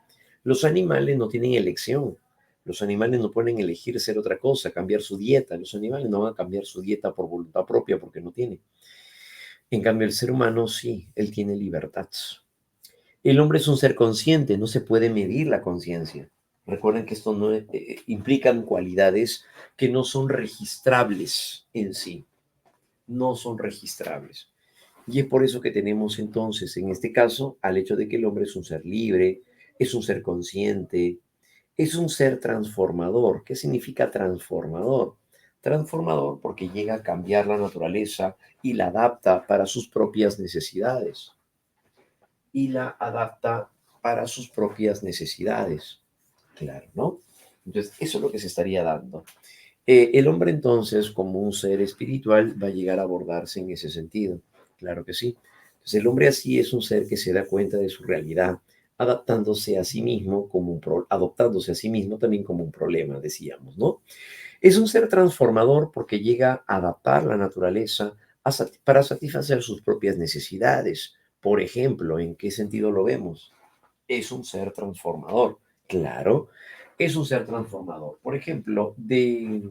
Los animales no tienen elección. Los animales no pueden elegir ser otra cosa, cambiar su dieta. Los animales no van a cambiar su dieta por voluntad propia porque no tienen. En cambio, el ser humano sí, él tiene libertad. El hombre es un ser consciente, no se puede medir la conciencia. Recuerden que esto no implican cualidades que no son registrables en sí, no son registrables. Y es por eso que tenemos entonces, en este caso, al hecho de que el hombre es un ser libre, es un ser consciente, es un ser transformador. ¿Qué significa transformador? Transformador porque llega a cambiar la naturaleza y la adapta para sus propias necesidades. Y la adapta para sus propias necesidades. Claro, ¿no? Entonces, eso es lo que se estaría dando. El hombre entonces, como un ser espiritual, va a llegar a abordarse en ese sentido. Claro que sí. Entonces, el hombre así es un ser que se da cuenta de su realidad, adaptándose a sí mismo adoptándose a sí mismo también como un problema, decíamos, ¿no? Es un ser transformador porque llega a adaptar la naturaleza para satisfacer sus propias necesidades. Por ejemplo, ¿en qué sentido lo vemos? Es un ser transformador. Claro, es un ser transformador. Por ejemplo, de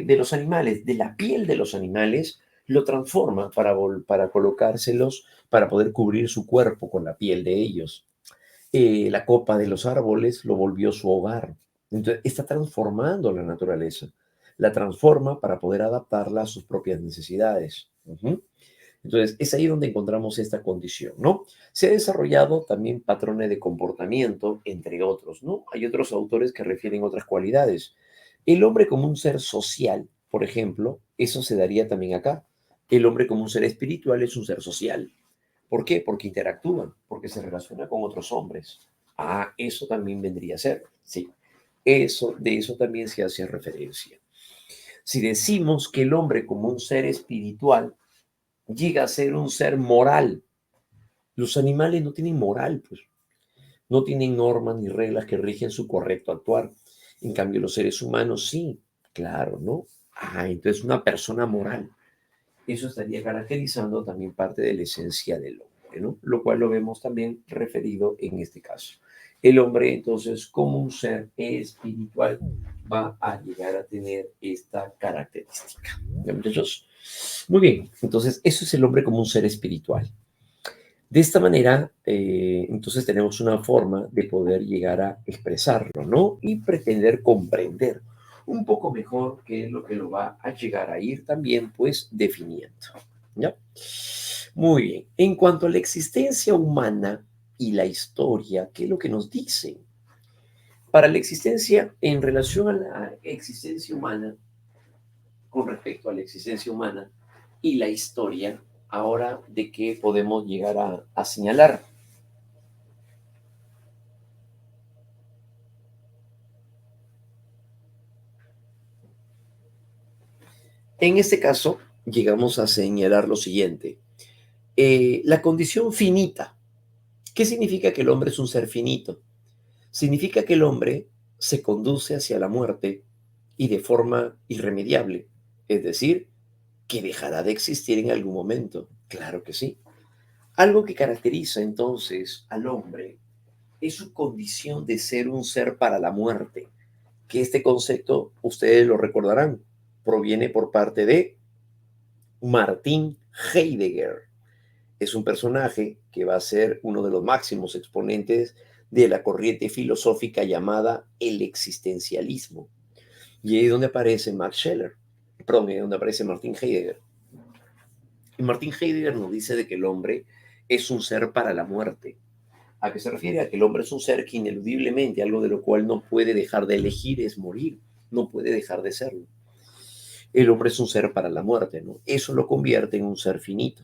los animales, de la piel de los animales, lo transforma para colocárselos, para poder cubrir su cuerpo con la piel de ellos. La copa de los árboles lo volvió su hogar. Entonces, está transformando la naturaleza. La transforma para poder adaptarla a sus propias necesidades. Ujú. Entonces, es ahí donde encontramos esta condición, ¿no? Se ha desarrollado también patrones de comportamiento, entre otros, ¿no? Hay otros autores que refieren otras cualidades. El hombre como un ser social, por ejemplo, eso se daría también acá. El hombre como un ser espiritual es un ser social. ¿Por qué? Porque interactúan, porque se relaciona con otros hombres. Eso también vendría a ser, sí. De eso también se hace referencia. Si decimos que el hombre como un ser espiritual llega a ser un ser moral. Los animales no tienen moral, pues no tienen normas ni reglas que rigen su correcto actuar. En cambio, los seres humanos sí, claro, ¿no? Entonces una persona moral. Eso estaría caracterizando también parte de la esencia del hombre, ¿no? Lo cual lo vemos también referido en este caso. El hombre, entonces, como un ser espiritual, va a llegar a tener esta característica. ¿Ya, muchachos? Muy bien, entonces, eso es el hombre como un ser espiritual. De esta manera, entonces tenemos una forma de poder llegar a expresarlo, ¿no? Y pretender comprender. un poco mejor, qué es lo que lo va a llegar a ir también, pues, definiendo. ¿Ya? Muy bien. En cuanto a la existencia humana y la historia, ¿qué es lo que nos dicen? Para la existencia, en relación a la existencia humana, con respecto a la existencia humana y la historia, ahora de qué podemos llegar a señalar. En este caso, llegamos a señalar lo siguiente. La condición finita. ¿Qué significa que el hombre es un ser finito? Significa que el hombre se conduce hacia la muerte y de forma irremediable, es decir, que dejará de existir en algún momento. Claro que sí. Algo que caracteriza entonces al hombre es su condición de ser un ser para la muerte, que este concepto, ustedes lo recordarán, proviene por parte de Martin Heidegger. Es un personaje que va a ser uno de los máximos exponentes de la corriente filosófica llamada el existencialismo. Y ahí es donde aparece Max Scheler, perdón, ahí es donde aparece Martin Heidegger. Y Martin Heidegger nos dice de que el hombre es un ser para la muerte. ¿A qué se refiere? A que el hombre es un ser que ineludiblemente, algo de lo cual no puede dejar de elegir es morir, no puede dejar de serlo. El hombre es un ser para la muerte, ¿no? Eso lo convierte en un ser finito.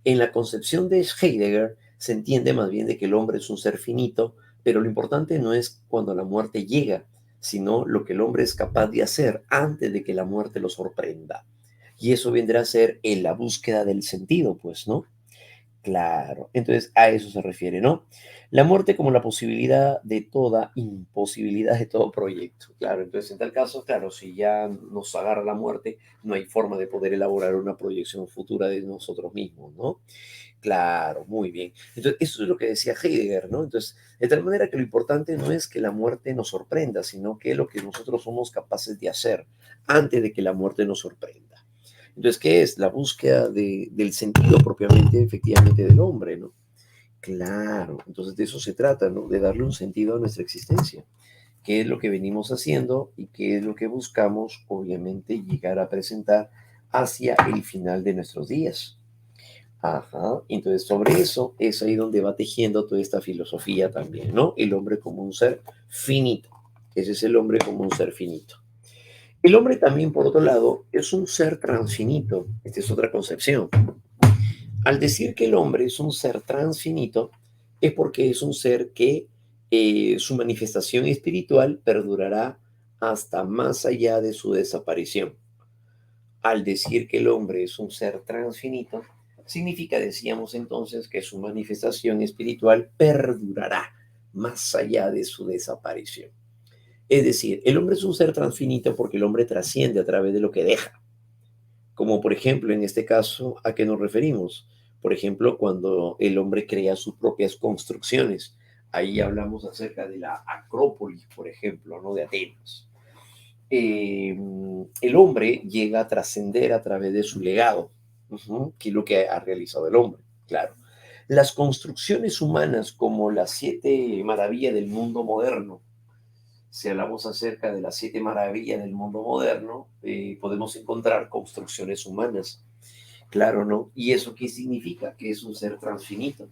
En la concepción de Heidegger se entiende más bien de que el hombre es un ser finito, pero lo importante no es cuando la muerte llega, sino lo que el hombre es capaz de hacer antes de que la muerte lo sorprenda. Y eso vendrá a ser en la búsqueda del sentido, pues, ¿no? Claro, entonces a eso se refiere, ¿no? La muerte como la posibilidad de toda imposibilidad de todo proyecto. Claro, entonces en tal caso, claro, si ya nos agarra la muerte, no hay forma de poder elaborar una proyección futura de nosotros mismos, ¿no? Claro, muy bien. Entonces, eso es lo que decía Heidegger, ¿no? Entonces, de tal manera que lo importante no es que la muerte nos sorprenda, sino que es lo que nosotros somos capaces de hacer antes de que la muerte nos sorprenda. Entonces, ¿qué es? La búsqueda del sentido propiamente, efectivamente, del hombre, ¿no? Claro, entonces de eso se trata, ¿no? De darle un sentido a nuestra existencia. ¿Qué es lo que venimos haciendo y qué es lo que buscamos, obviamente, llegar a presentar hacia el final de nuestros días? Ajá, entonces sobre eso es ahí donde va tejiendo toda esta filosofía también, ¿no? El hombre como un ser finito. Ese es el hombre como un ser finito. El hombre también, por otro lado, es un ser transfinito. Esta es otra concepción. Al decir que el hombre es un ser transfinito, es porque es un ser que su manifestación espiritual perdurará hasta más allá de su desaparición. Al decir que el hombre es un ser transfinito, significa, decíamos entonces, que su manifestación espiritual perdurará más allá de su desaparición. Es decir, el hombre es un ser transfinito porque el hombre trasciende a través de lo que deja. Como por ejemplo, en este caso, ¿a qué nos referimos? Por ejemplo, cuando el hombre crea sus propias construcciones. Ahí hablamos acerca de la Acrópolis, por ejemplo, ¿no? De Atenas. El hombre llega a trascender a través de su legado, que es lo que ha realizado el hombre, claro. Las construcciones humanas como las siete maravillas del mundo moderno, si hablamos acerca de las siete maravillas del mundo moderno, podemos encontrar construcciones humanas, claro, ¿no? ¿Y eso qué significa? Que es un ser transfinito.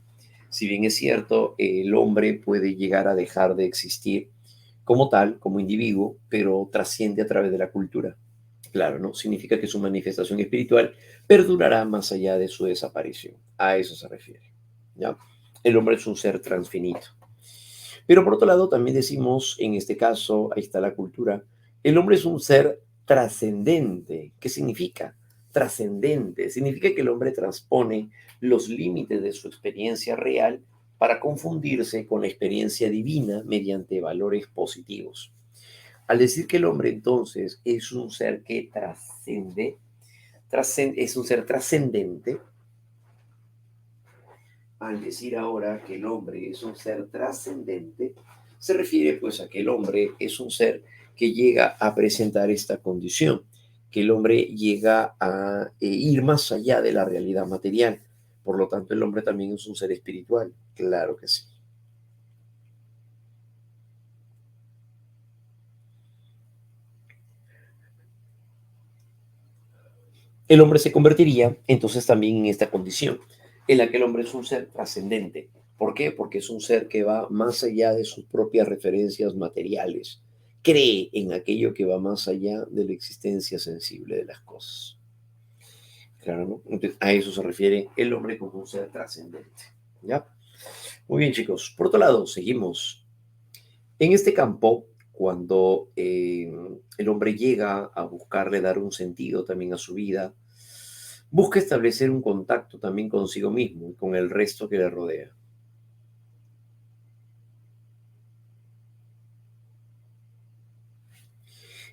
Si bien es cierto, el hombre puede llegar a dejar de existir como tal, como individuo, pero trasciende a través de la cultura. Claro, ¿no? Significa que su manifestación espiritual perdurará más allá de su desaparición. A eso se refiere. ¿Ya? El hombre es un ser transfinito. Pero por otro lado, también decimos, en este caso, ahí está la cultura, el hombre es un ser trascendente. ¿Qué significa? Trascendente. Significa que el hombre transpone los límites de su experiencia real para confundirse con la experiencia divina mediante valores positivos. Al decir que el hombre entonces es un ser que trascende, es un ser trascendente, al decir ahora que el hombre es un ser trascendente, se refiere pues a que el hombre es un ser que llega a presentar esta condición, que el hombre llega a ir más allá de la realidad material. Por lo tanto, el hombre también es un ser espiritual. Claro que sí. el hombre se convertiría entonces también en esta condición, en la que el hombre es un ser trascendente. ¿Por qué? Porque es un ser que va más allá de sus propias referencias materiales, cree en aquello que va más allá de la existencia sensible de las cosas. Claro, ¿no? Entonces, a eso se refiere el hombre como un ser trascendente. ¿Ya? Muy bien, chicos. Por otro lado, seguimos. En este campo, cuando el hombre llega a buscarle dar un sentido también a su vida, busca establecer un contacto también consigo mismo y con el resto que le rodea.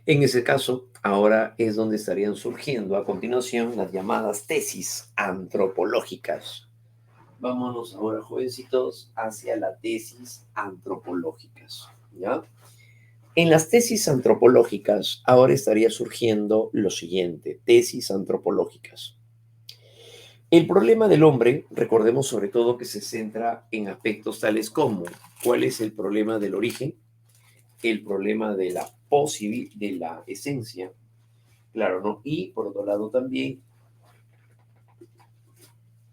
En ese caso, ahora es donde estarían surgiendo a continuación las llamadas tesis antropológicas. Vámonos ahora, jovencitos, hacia las tesis antropológicas. ¿Ya? En las tesis antropológicas, ahora estaría surgiendo lo siguiente, tesis antropológicas. El problema del hombre, recordemos sobre todo que se centra en aspectos tales como cuál es el problema del origen, el problema de la de la esencia, claro, ¿no? Y por otro lado también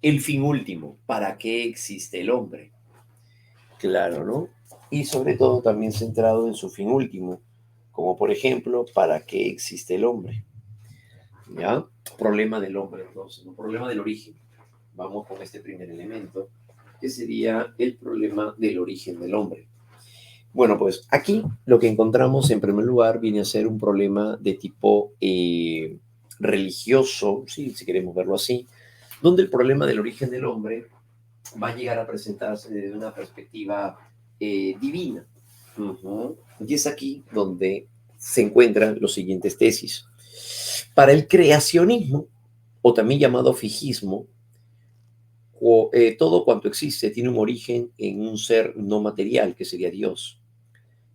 el fin último, ¿para qué existe el hombre? Claro, ¿no? Y sobre todo también centrado en su fin último, como por ejemplo, ¿para qué existe el hombre? ¿Ya? Problema del hombre, entonces, ¿no? Problema del origen. Vamos con este primer elemento, que sería el problema del origen del hombre. Bueno, pues aquí lo que encontramos en primer lugar viene a ser un problema de tipo religioso, ¿sí? Si queremos verlo así, donde el problema del origen del hombre va a llegar a presentarse desde una perspectiva divina. Ujú. Y es aquí donde se encuentran los siguientes tesis. Para el creacionismo, o también llamado fijismo, todo cuanto existe tiene un origen en un ser no material, que sería Dios,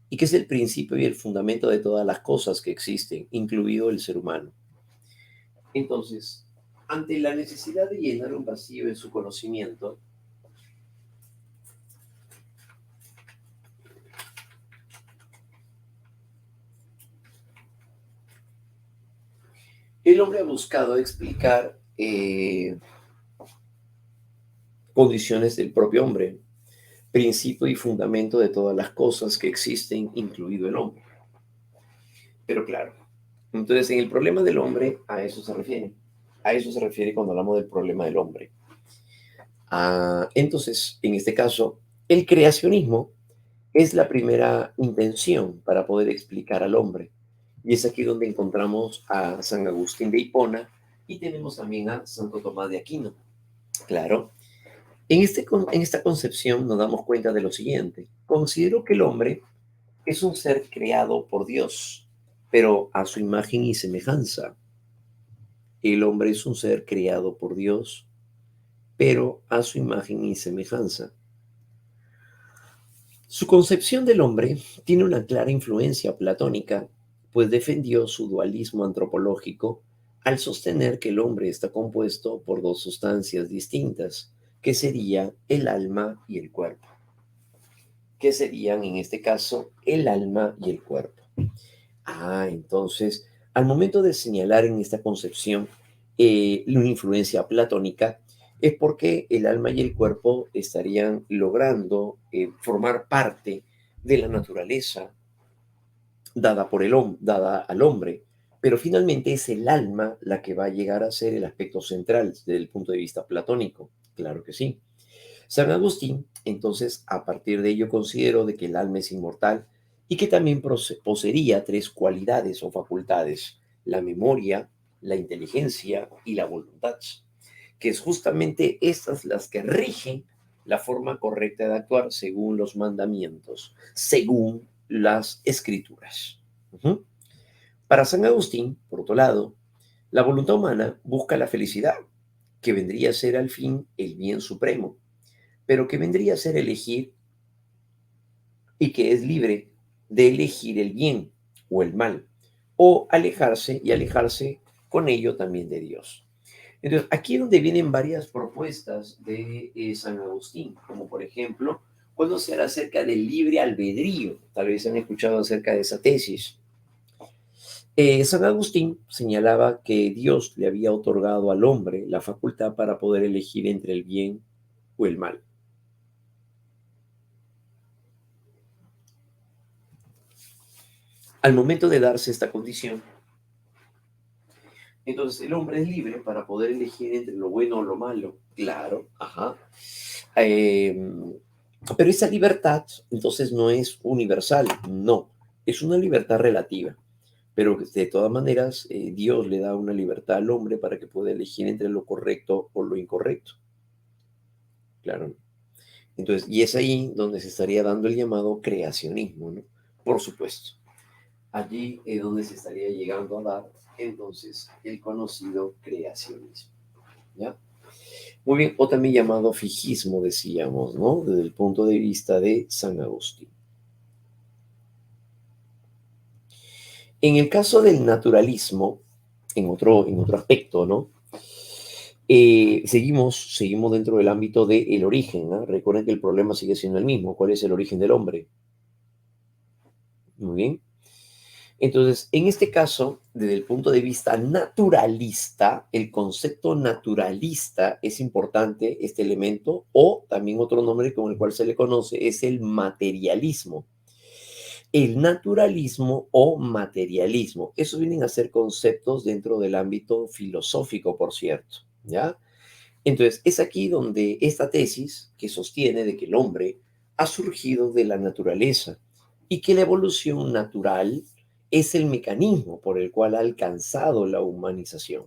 y que es el principio y el fundamento de todas las cosas que existen, incluido el ser humano. Entonces, ante la necesidad de llenar un vacío en su conocimiento, el hombre ha buscado explicar condiciones del propio hombre, principio y fundamento de todas las cosas que existen, incluido el hombre. Pero claro, entonces en el problema del hombre, a eso se refiere. A eso se refiere cuando hablamos del problema del hombre. Entonces, en este caso, el creacionismo es la primera intención para poder explicar al hombre. Y es aquí donde encontramos a San Agustín de Hipona y tenemos también a Santo Tomás de Aquino. Claro, en esta concepción nos damos cuenta de lo siguiente. Considero que el hombre es un ser creado por Dios, pero a su imagen y semejanza. El hombre es un ser creado por Dios, pero a su imagen y semejanza. Su concepción del hombre tiene una clara influencia platónica, pues defendió su dualismo antropológico al sostener que el hombre está compuesto por dos sustancias distintas, que sería el alma y el cuerpo, que serían en este caso el alma y el cuerpo. Entonces, al momento de señalar en esta concepción una influencia platónica, es porque el alma y el cuerpo estarían logrando formar parte de la naturaleza dada al hombre, pero finalmente es el alma la que va a llegar a ser el aspecto central desde el punto de vista platónico. Claro que sí. San Agustín, entonces, a partir de ello consideró de que el alma es inmortal y que también poseería tres cualidades o facultades, la memoria, la inteligencia y la voluntad, que es justamente estas las que rigen la forma correcta de actuar según los mandamientos, según las escrituras. Ujú. Para San Agustín, por otro lado, la voluntad humana busca la felicidad, que vendría a ser al fin el bien supremo, pero que vendría a ser elegir y que es libre de elegir el bien o el mal, o alejarse y alejarse con ello también de Dios. Entonces, aquí es donde vienen varias propuestas de San Agustín, como por ejemplo, cuando se habla acerca del libre albedrío, tal vez han escuchado acerca de esa tesis. San Agustín señalaba que Dios le había otorgado al hombre la facultad para poder elegir entre el bien o el mal. Al momento de darse esta condición, entonces el hombre es libre para poder elegir entre lo bueno o lo malo. Claro, ajá. Em, pero esa libertad, entonces, no es universal, no, es una libertad relativa. Pero de todas maneras, Dios le da una libertad al hombre para que pueda elegir entre lo correcto o lo incorrecto. Claro. Entonces, y es ahí donde se estaría dando el llamado creacionismo, ¿no? Por supuesto. Allí es donde se estaría llegando a dar entonces el conocido creacionismo, ¿ya? Muy bien, o también llamado fijismo, decíamos, ¿no? Desde el punto de vista de San Agustín. En el caso del naturalismo, en otro aspecto, ¿no? Seguimos dentro del ámbito del origen, ¿no? Recuerden que el problema sigue siendo el mismo. ¿Cuál es el origen del hombre? Muy bien. Entonces, en este caso, desde el punto de vista naturalista, el concepto naturalista es importante, este elemento, o también otro nombre con el cual se le conoce es el materialismo. El naturalismo o materialismo, esos vienen a ser conceptos dentro del ámbito filosófico, por cierto, ¿ya? Entonces, es aquí donde esta tesis que sostiene de que el hombre ha surgido de la naturaleza y que la evolución natural es el mecanismo por el cual ha alcanzado la humanización.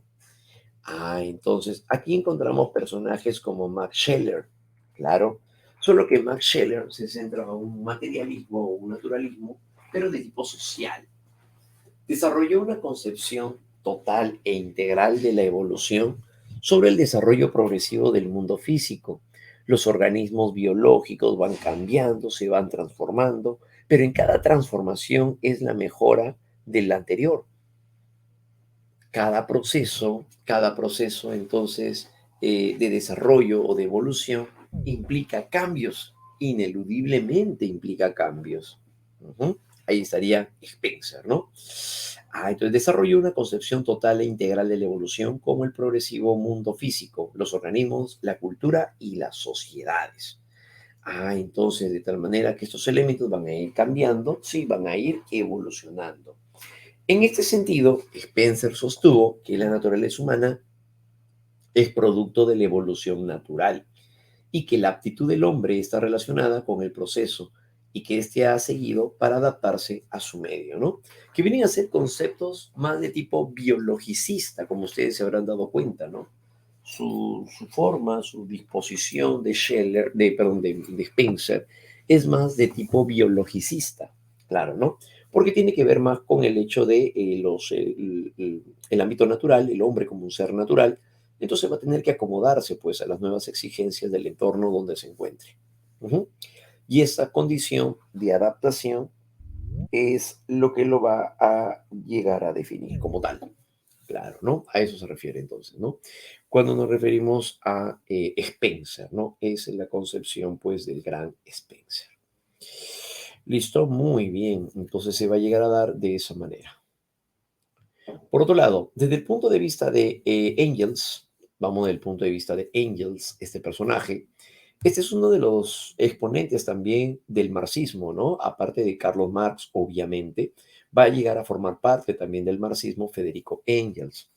Entonces aquí encontramos personajes como Max Scheler, claro, solo que Max Scheler se centra en un materialismo o un naturalismo, pero de tipo social. Desarrolló una concepción total e integral de la evolución sobre el desarrollo progresivo del mundo físico. Los organismos biológicos van cambiando, se van transformando, pero en cada transformación es la mejora del anterior. Cada proceso entonces de desarrollo o de evolución implica cambios, ineludiblemente implica cambios. Ujú. Ahí estaría Spencer, ¿no? Entonces desarrolló una concepción total e integral de la evolución como el progresivo mundo físico, los organismos, la cultura y las sociedades. Entonces de tal manera que estos elementos van a ir cambiando, sí, van a ir evolucionando. En este sentido, Spencer sostuvo que la naturaleza humana es producto de la evolución natural y que la aptitud del hombre está relacionada con el proceso y que éste ha seguido para adaptarse a su medio, ¿no? Que vienen a ser conceptos más de tipo biologicista, como ustedes se habrán dado cuenta, ¿no? Su forma, su disposición de Scheller, perdón, de Spencer, es más de tipo biologicista, claro, ¿no? Porque tiene que ver más con el hecho de el ámbito natural, el hombre como un ser natural, entonces va a tener que acomodarse pues a las nuevas exigencias del entorno donde se encuentre. Ujú. Y esa condición de adaptación es lo que lo va a llegar a definir como tal. Claro, ¿no? A eso se refiere entonces, ¿no? Cuando nos referimos a Spencer, ¿no? Es la concepción pues del gran Spencer. Listo, muy bien. Entonces se va a llegar a dar de esa manera. Por otro lado, desde el punto de vista de Engels, vamos del punto de vista de Engels, este personaje, este es uno de los exponentes también del marxismo, ¿no? Aparte de Carlos Marx, obviamente, va a llegar a formar parte también del marxismo Federico Engels.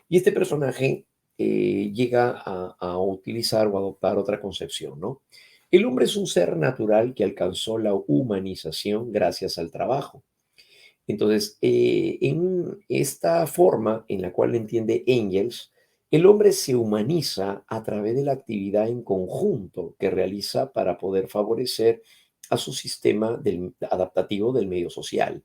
Y este personaje llega a utilizar o adoptar otra concepción, ¿no? El hombre es un ser natural que alcanzó la humanización gracias al trabajo. Entonces, en esta forma en la cual entiende Engels, el hombre se humaniza a través de la actividad en conjunto que realiza para poder favorecer a su sistema adaptativo del medio social.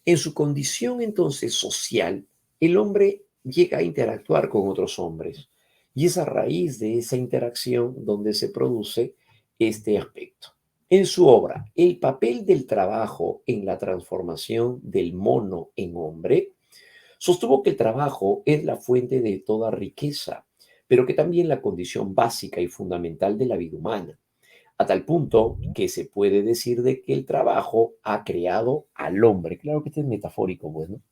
En su condición entonces social, el hombre llega a interactuar con otros hombres y es a raíz de esa interacción donde se produce este aspecto. En su obra, El papel del trabajo en la transformación del mono en hombre, sostuvo que el trabajo es la fuente de toda riqueza, pero que también la condición básica y fundamental de la vida humana, a tal punto que se puede decir de que el trabajo ha creado al hombre. Claro que este es metafórico, pues, ¿no?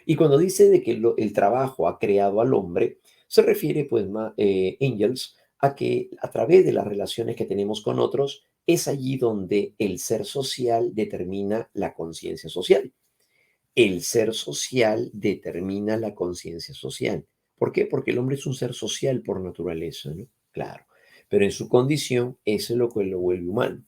Y cuando dice de que el trabajo ha creado al hombre, se refiere, pues, Engels, a que a través de las relaciones que tenemos con otros, es allí donde el ser social determina la conciencia social. El ser social determina la conciencia social. ¿Por qué? Porque el hombre es un ser social por naturaleza, ¿no? Claro. Pero en su condición, eso es lo que lo vuelve humano.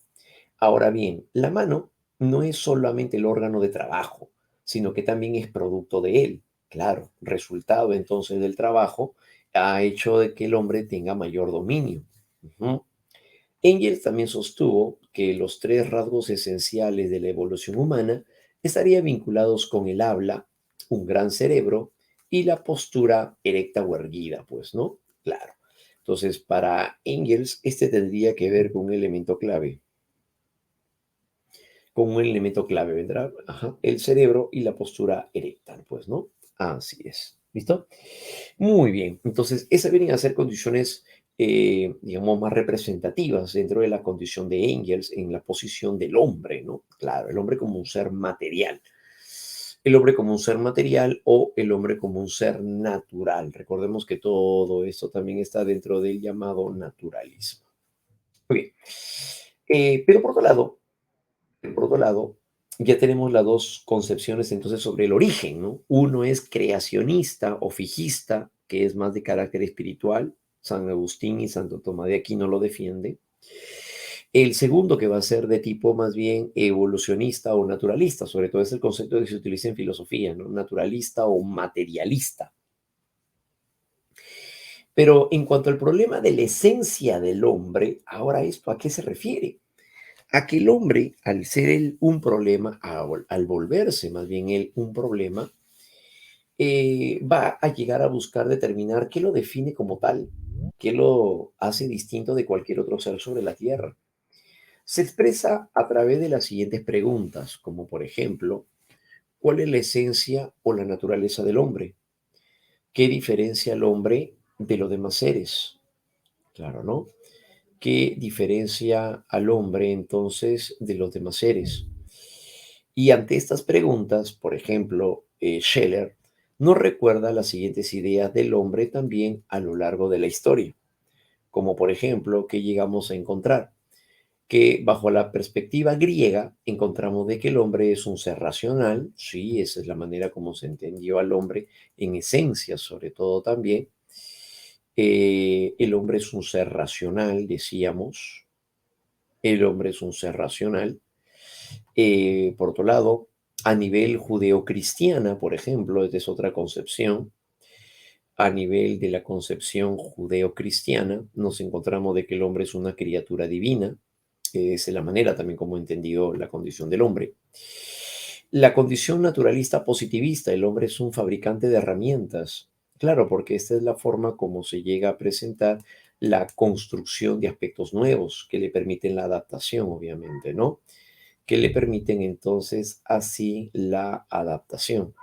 Ahora bien, la mano no es solamente el órgano de trabajo, sino que también es producto de él. Claro, resultado entonces del trabajo ha hecho de que el hombre tenga mayor dominio. Ujú. Engels también sostuvo que los tres rasgos esenciales de la evolución humana estarían vinculados con el habla, un gran cerebro y la postura erecta o erguida, pues, ¿no? Claro. Entonces, para Engels, este tendría que ver con un elemento clave. Con un elemento clave vendrá, ajá, el cerebro y la postura erecta, pues, ¿no? Así es. ¿Listo? Muy bien. Entonces, esas vienen a ser condiciones, digamos, más representativas dentro de la condición de Engels en la posición del hombre, ¿no? Claro, el hombre como un ser material. El hombre como un ser material o el hombre como un ser natural. Recordemos que todo esto también está dentro del llamado naturalismo. Muy bien. Pero por otro lado, ya tenemos las dos concepciones entonces sobre el origen, ¿no? Uno es creacionista o fijista, que es más de carácter espiritual. San Agustín y Santo Tomás de Aquino lo defiende. El segundo, que va a ser de tipo más bien evolucionista o naturalista, sobre todo es el concepto que se utiliza en filosofía, ¿no? Naturalista o materialista. Pero en cuanto al problema de la esencia del hombre, ahora esto, ¿a qué se refiere? A que el hombre, al ser él un problema, al volverse más bien él un problema, va a llegar a buscar determinar qué lo define como tal, qué lo hace distinto de cualquier otro ser sobre la Tierra. Se expresa a través de las siguientes preguntas, como por ejemplo, ¿cuál es la esencia o la naturaleza del hombre? ¿Qué diferencia al hombre de los demás seres? Claro, ¿no? ¿Qué diferencia al hombre entonces de los demás seres? Y ante estas preguntas, por ejemplo, Scheller nos recuerda las siguientes ideas del hombre también a lo largo de la historia, como por ejemplo que llegamos a encontrar que bajo la perspectiva griega encontramos de que el hombre es un ser racional, sí, esa es la manera como se entendió al hombre en esencia, sobre todo también. El hombre es un ser racional, decíamos, el hombre es un ser racional. Por otro lado, a nivel judeocristiana, por ejemplo, esta es otra concepción. A nivel de la concepción judeocristiana, nos encontramos de que el hombre es una criatura divina. Esa es la manera también como he entendido la condición del hombre. La condición naturalista positivista, el hombre es un fabricante de herramientas. Claro, porque esta es la forma como se llega a presentar la construcción de aspectos nuevos que le permiten la adaptación, obviamente, ¿no? Que le permiten entonces así la adaptación,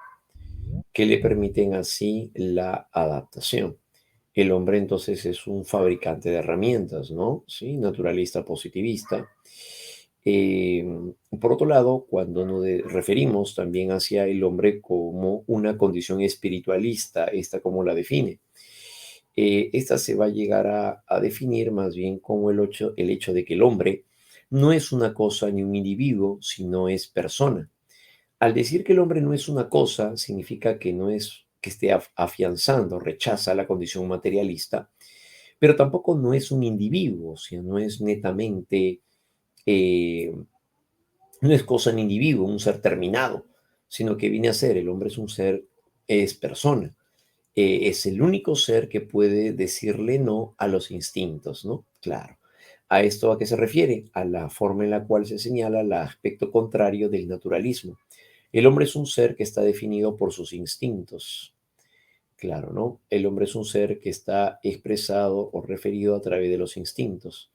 que le permiten así la adaptación. El hombre entonces es un fabricante de herramientas, ¿no? Sí, naturalista positivista. Eh, por otro lado, cuando referimos también hacia el hombre como una condición espiritualista, esta como la define, esta se va a llegar a definir más bien como el hecho de que el hombre no es una cosa ni un individuo, sino es persona. Al decir que el hombre no es una cosa, significa que no es que esté afianzando, rechaza la condición materialista, pero tampoco no es un individuo, o sea, no es netamente, eh, no es cosa en individuo, un ser terminado, sino que viene a ser, el hombre es un ser, es persona, es el único ser que puede decirle no a los instintos, ¿no? Claro. ¿A esto a qué se refiere? A la forma en la cual se señala el aspecto contrario del naturalismo. El hombre es un ser que está definido por sus instintos. Claro, ¿no? El hombre es un ser que está expresado o referido a través de los instintos.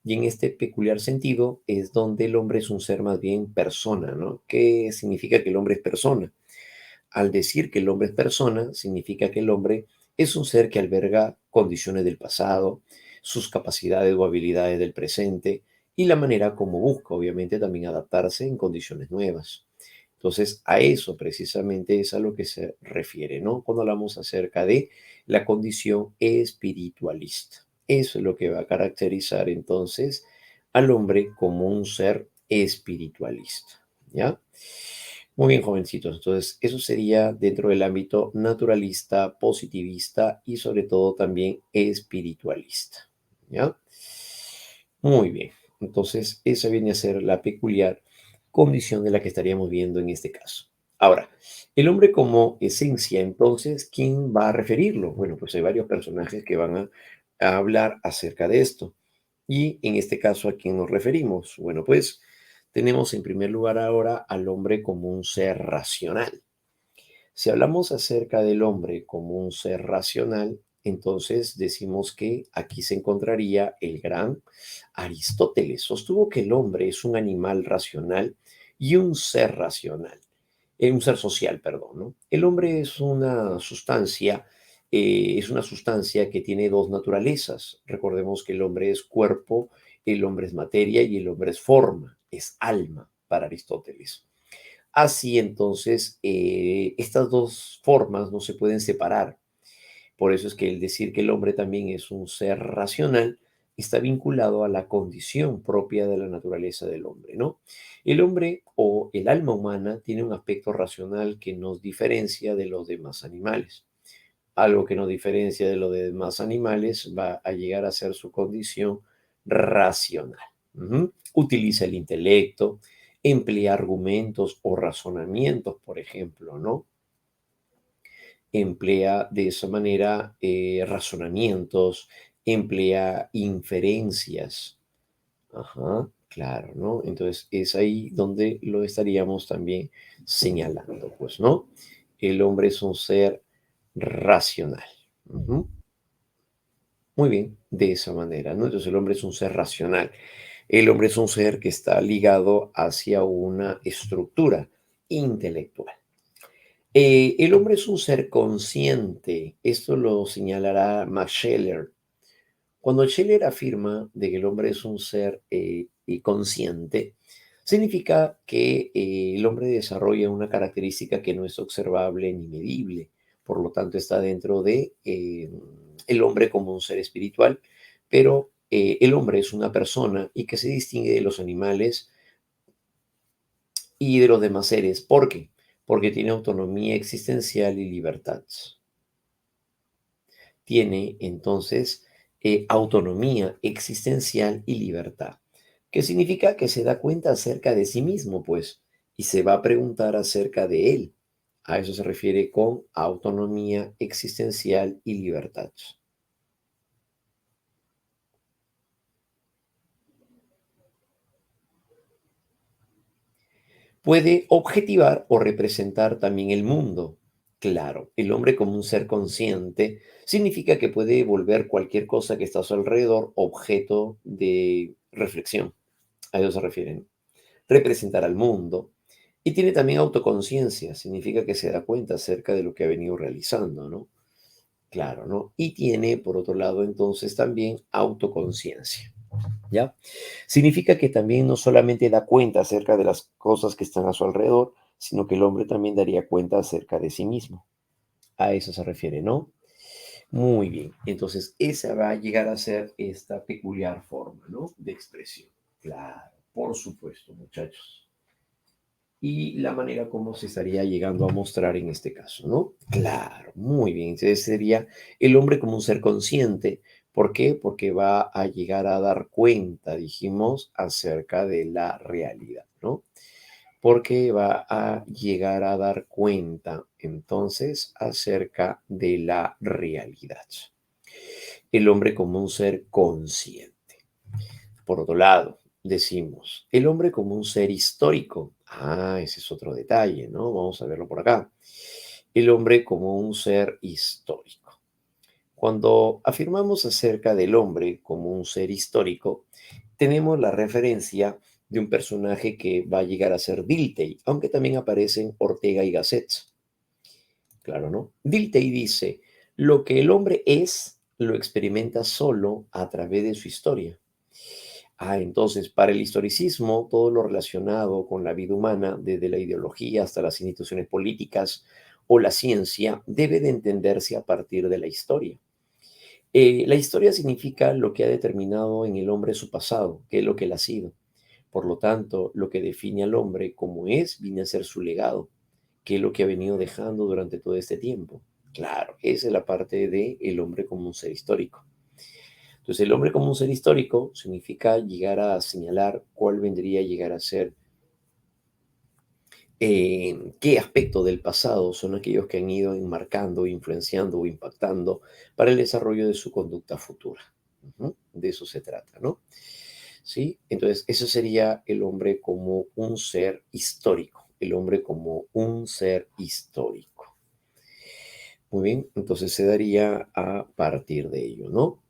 Y en este peculiar sentido es donde el hombre es un ser más bien persona, ¿no? ¿Qué significa que el hombre es persona? Al decir que el hombre es persona, significa que el hombre es un ser que alberga condiciones del pasado, sus capacidades o habilidades del presente y la manera como busca, obviamente, también adaptarse en condiciones nuevas. Entonces, a eso precisamente es a lo que se refiere, ¿no? Cuando hablamos acerca de la condición espiritualista. Eso es lo que va a caracterizar entonces al hombre como un ser espiritualista, ¿ya? Muy bien, jovencitos. Entonces, eso sería dentro del ámbito naturalista, positivista y sobre todo también espiritualista, ¿ya? Muy bien. Entonces, esa viene a ser la peculiar condición de la que estaríamos viendo en este caso. Ahora, el hombre como esencia, entonces, ¿quién va a referirlo? Bueno, pues hay varios personajes que van a hablar acerca de esto. Y en este caso, ¿a quién nos referimos? Bueno, pues tenemos en primer lugar ahora al hombre como un ser racional. Si hablamos acerca del hombre como un ser racional, entonces decimos que aquí se encontraría el gran Aristóteles. Sostuvo que el hombre es un animal racional y un ser racional, un ser social, perdón, ¿no? El hombre es una sustancia que tiene dos naturalezas. Recordemos que el hombre es cuerpo, el hombre es materia y el hombre es forma, es alma para Aristóteles. Así entonces, estas dos formas no se pueden separar. Por eso es que el decir que el hombre también es un ser racional está vinculado a la condición propia de la naturaleza del hombre, ¿no? El hombre o el alma humana tiene un aspecto racional que nos diferencia de los demás animales. Algo que nos diferencia de los demás animales va a llegar a ser su condición racional. Ujú. Utiliza el intelecto, emplea argumentos o razonamientos, por ejemplo, ¿no? Emplea de esa manera razonamientos, emplea inferencias. Ajá, claro, ¿no? Entonces es ahí donde lo estaríamos también señalando, pues, ¿no? El hombre es un ser racional. Ujú. Muy bien, de esa manera, ¿no? Entonces el hombre es un ser racional. El hombre es un ser que está ligado hacia una estructura intelectual. El hombre es un ser consciente. Esto lo señalará Max Scheler. Cuando Scheler afirma de que el hombre es un ser consciente, significa que el hombre desarrolla una característica que no es observable ni medible. Por lo tanto, está dentro de el hombre como un ser espiritual, pero el hombre es una persona y que se distingue de los animales y de los demás seres. ¿Por qué? Porque tiene autonomía existencial y libertad. Tiene entonces autonomía existencial y libertad, que significa que se da cuenta acerca de sí mismo, pues, y se va a preguntar acerca de él. A eso se refiere con autonomía existencial y libertad. Puede objetivar o representar también el mundo. Claro, el hombre como un ser consciente significa que puede volver cualquier cosa que está a su alrededor objeto de reflexión. A eso se refieren. Representar al mundo. Y tiene también autoconciencia, significa que se da cuenta acerca de lo que ha venido realizando, ¿no? Claro, ¿no? Y tiene, por otro lado, entonces también autoconciencia. ¿Ya? Significa que también no solamente da cuenta acerca de las cosas que están a su alrededor, sino que el hombre también daría cuenta acerca de sí mismo. A eso se refiere, ¿no? Muy bien. Entonces, esa va a llegar a ser esta peculiar forma, ¿no? De expresión. Claro, por supuesto, muchachos. Y la manera como se estaría llegando a mostrar en este caso, ¿no? Claro, muy bien. Entonces sería el hombre como un ser consciente. ¿Por qué? Porque va a llegar a dar cuenta, dijimos, acerca de la realidad, ¿no? Porque va a llegar a dar cuenta, entonces, acerca de la realidad. El hombre como un ser consciente. Por otro lado, decimos, el hombre como un ser histórico. Ah, ese es otro detalle, ¿no? Vamos a verlo por acá. El hombre como un ser histórico. Cuando afirmamos acerca del hombre como un ser histórico, tenemos la referencia de un personaje que va a llegar a ser Dilthey, aunque también aparecen Ortega y Gasset. Claro, ¿no? Dilthey dice, lo que el hombre es, lo experimenta solo a través de su historia. Entonces, para el historicismo, todo lo relacionado con la vida humana, desde la ideología hasta las instituciones políticas o la ciencia, debe de entenderse a partir de la historia. La historia significa lo que ha determinado en el hombre su pasado, qué es lo que él ha sido. Por lo tanto, lo que define al hombre como es, viene a ser su legado, qué es lo que ha venido dejando durante todo este tiempo. Claro, esa es la parte de el hombre como un ser histórico. Entonces, el hombre como un ser histórico significa llegar a señalar cuál vendría a llegar a ser, qué aspectos del pasado son aquellos que han ido enmarcando, influenciando o impactando para el desarrollo de su conducta futura. Ujú, de eso se trata, ¿no? ¿Sí? Entonces, eso sería el hombre como un ser histórico, el hombre como un ser histórico. Muy bien, entonces se daría a partir de ello, ¿no?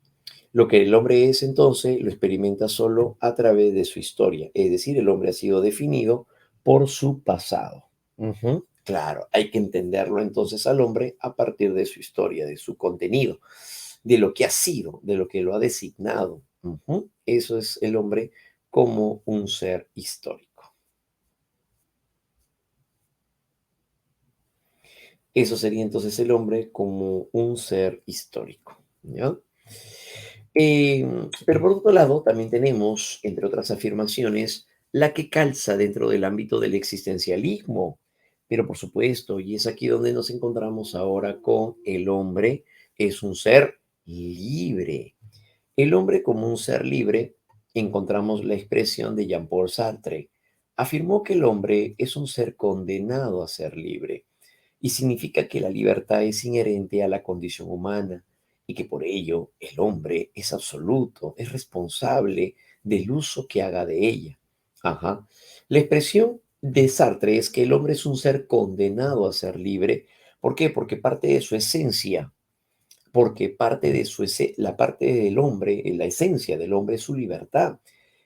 Lo que el hombre es entonces lo experimenta solo a través de su historia, es decir, el hombre ha sido definido por su pasado. Ujú, claro, hay que entenderlo entonces al hombre a partir de su historia, de su contenido, de lo que ha sido, de lo que lo ha designado. Ujú, eso es el hombre como un ser histórico. Eso sería entonces el hombre como un ser histórico. ¿Ya? Pero por otro lado, también tenemos, entre otras afirmaciones, la que calza dentro del ámbito del existencialismo. Pero por supuesto, y es aquí donde nos encontramos ahora con el hombre es un ser libre. El hombre como un ser libre, encontramos la expresión de Jean-Paul Sartre. Afirmó que el hombre es un ser condenado a ser libre y significa que la libertad es inherente a la condición humana y que por ello el hombre es absoluto, es responsable del uso que haga de ella. Ajá. La expresión de Sartre es que el hombre es un ser condenado a ser libre. ¿Por qué? Porque parte de su esencia, porque parte de la parte del hombre, la esencia del hombre es su libertad.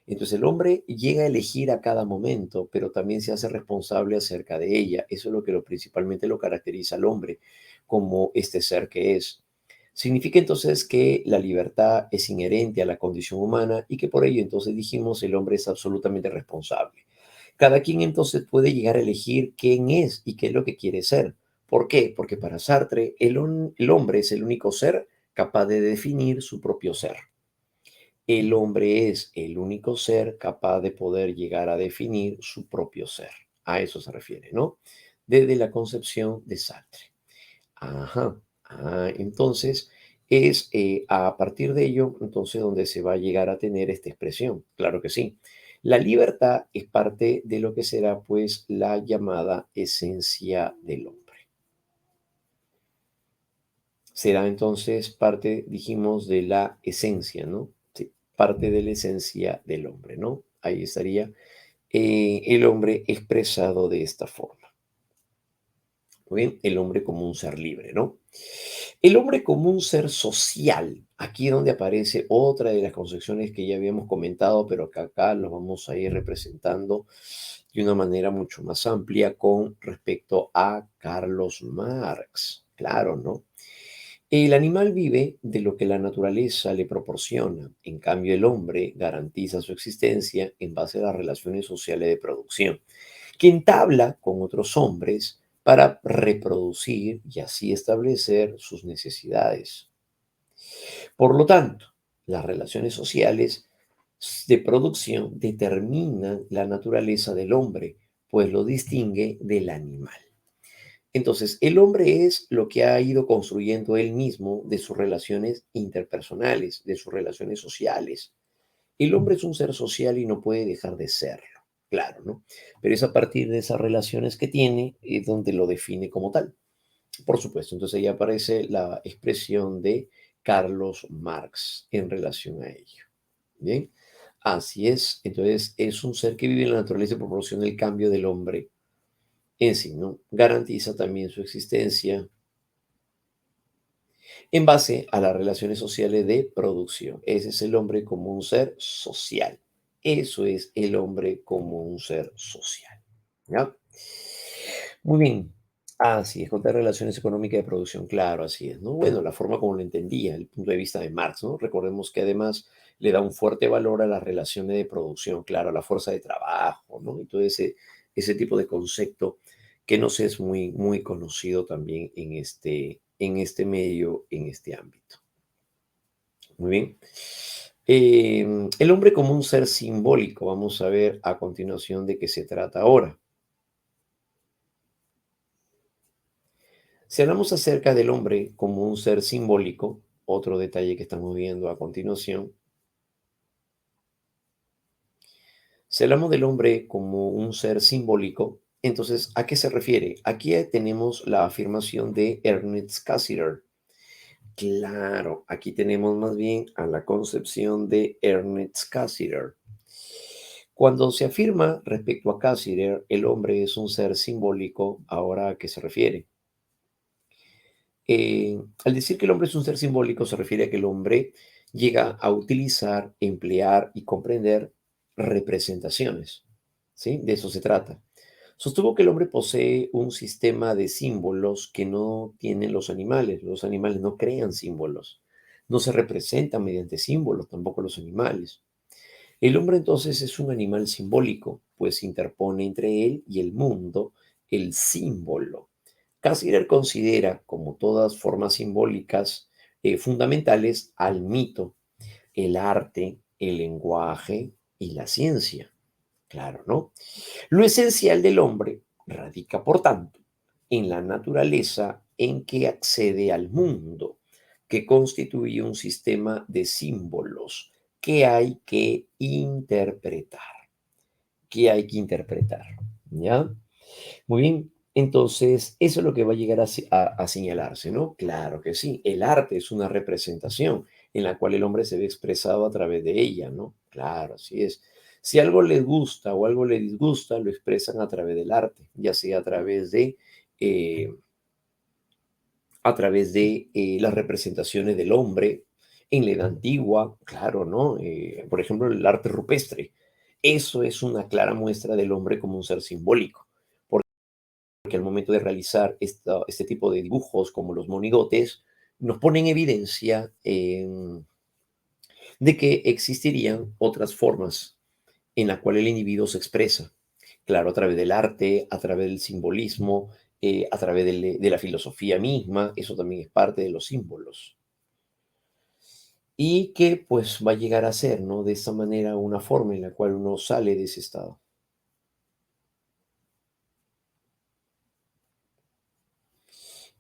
Entonces el hombre llega a elegir a cada momento, pero también se hace responsable acerca de ella. Eso es lo que principalmente lo caracteriza al hombre como este ser que es. Significa entonces que la libertad es inherente a la condición humana y que por ello entonces dijimos el hombre es absolutamente responsable. Cada quien entonces puede llegar a elegir quién es y qué es lo que quiere ser. ¿Por qué? Porque para Sartre el hombre es el único ser capaz de definir su propio ser. El hombre es el único ser capaz de poder llegar a definir su propio ser. A eso se refiere, ¿no? Desde la concepción de Sartre. Ajá. Entonces, es a partir de ello, entonces, donde se va a llegar a tener esta expresión. Claro que sí. La libertad es parte de lo que será, pues, la llamada esencia del hombre. Será entonces parte, dijimos, de la esencia, ¿no? Sí, parte de la esencia del hombre, ¿no? Ahí estaría el hombre expresado de esta forma. Muy bien, el hombre como un ser libre, ¿no? El hombre como un ser social, aquí es donde aparece otra de las concepciones que ya habíamos comentado, pero que acá lo vamos a ir representando de una manera mucho más amplia con respecto a Carlos Marx. Claro, ¿no? El animal vive de lo que la naturaleza le proporciona. En cambio, el hombre garantiza su existencia en base a las relaciones sociales de producción, que entabla con otros hombres para reproducir y así establecer sus necesidades. Por lo tanto, las relaciones sociales de producción determinan la naturaleza del hombre, pues lo distingue del animal. Entonces, el hombre es lo que ha ido construyendo él mismo de sus relaciones interpersonales, de sus relaciones sociales. El hombre es un ser social y no puede dejar de serlo, claro, ¿no? Pero es a partir de esas relaciones que tiene donde lo define como tal. Por supuesto, entonces ahí aparece la expresión de Carlos Marx en relación a ello. Bien, así es. Entonces es un ser que vive en la naturaleza y proporciona el cambio del hombre en sí, ¿no? Garantiza también su existencia en base a las relaciones sociales de producción. Ese es el hombre como un ser social. Eso es el hombre como un ser social. ¿Ya? Muy bien. Así es, contar relaciones económicas de producción, claro, así es, ¿no? Bueno, la forma como lo entendía, el punto de vista de Marx, ¿no? Recordemos que además le da un fuerte valor a las relaciones de producción, claro, a la fuerza de trabajo, ¿no? Y todo ese tipo de concepto que no sé, es muy, muy conocido también en este medio, en este ámbito. Muy bien. El hombre como un ser simbólico, vamos a ver a continuación de qué se trata ahora. Si hablamos acerca del hombre como un ser simbólico, otro detalle que estamos viendo a continuación, si hablamos del hombre como un ser simbólico, entonces, ¿a qué se refiere? Aquí tenemos la afirmación de Ernest Cassirer. Claro, aquí tenemos más bien a la concepción de Ernest Cassirer. Cuando se afirma respecto a Cassirer, el hombre es un ser simbólico, ¿ahora a qué se refiere? Al decir que el hombre es un ser simbólico, se refiere a que el hombre llega a utilizar, emplear y comprender representaciones, ¿sí? De eso se trata. Sostuvo que el hombre posee un sistema de símbolos que no tienen los animales. Los animales no crean símbolos, no se representan mediante símbolos, tampoco los animales. El hombre entonces es un animal simbólico, pues interpone entre él y el mundo el símbolo. Cassirer considera, como todas formas simbólicas, fundamentales al mito, el arte, el lenguaje y la ciencia. Claro, ¿no? Lo esencial del hombre radica, por tanto, en la naturaleza en que accede al mundo, que constituye un sistema de símbolos que hay que interpretar, ¿ya? Muy bien, entonces eso es lo que va a llegar a señalarse, ¿no? Claro que sí, el arte es una representación en la cual el hombre se ve expresado a través de ella, ¿no? Claro, así es. Si algo les gusta o algo le disgusta, lo expresan a través del arte, ya sea eh, a través de las representaciones del hombre en la edad antigua, claro, ¿no? Por ejemplo, el arte rupestre. Eso es una clara muestra del hombre como un ser simbólico que al momento de realizar este tipo de dibujos como los monigotes, nos pone en evidencia de que existirían otras formas en la cual el individuo se expresa. Claro, a través del arte, a través del simbolismo, a través de la filosofía misma, eso también es parte de los símbolos. Y que pues va a llegar a ser, ¿no? De esta manera una forma en la cual uno sale de ese estado.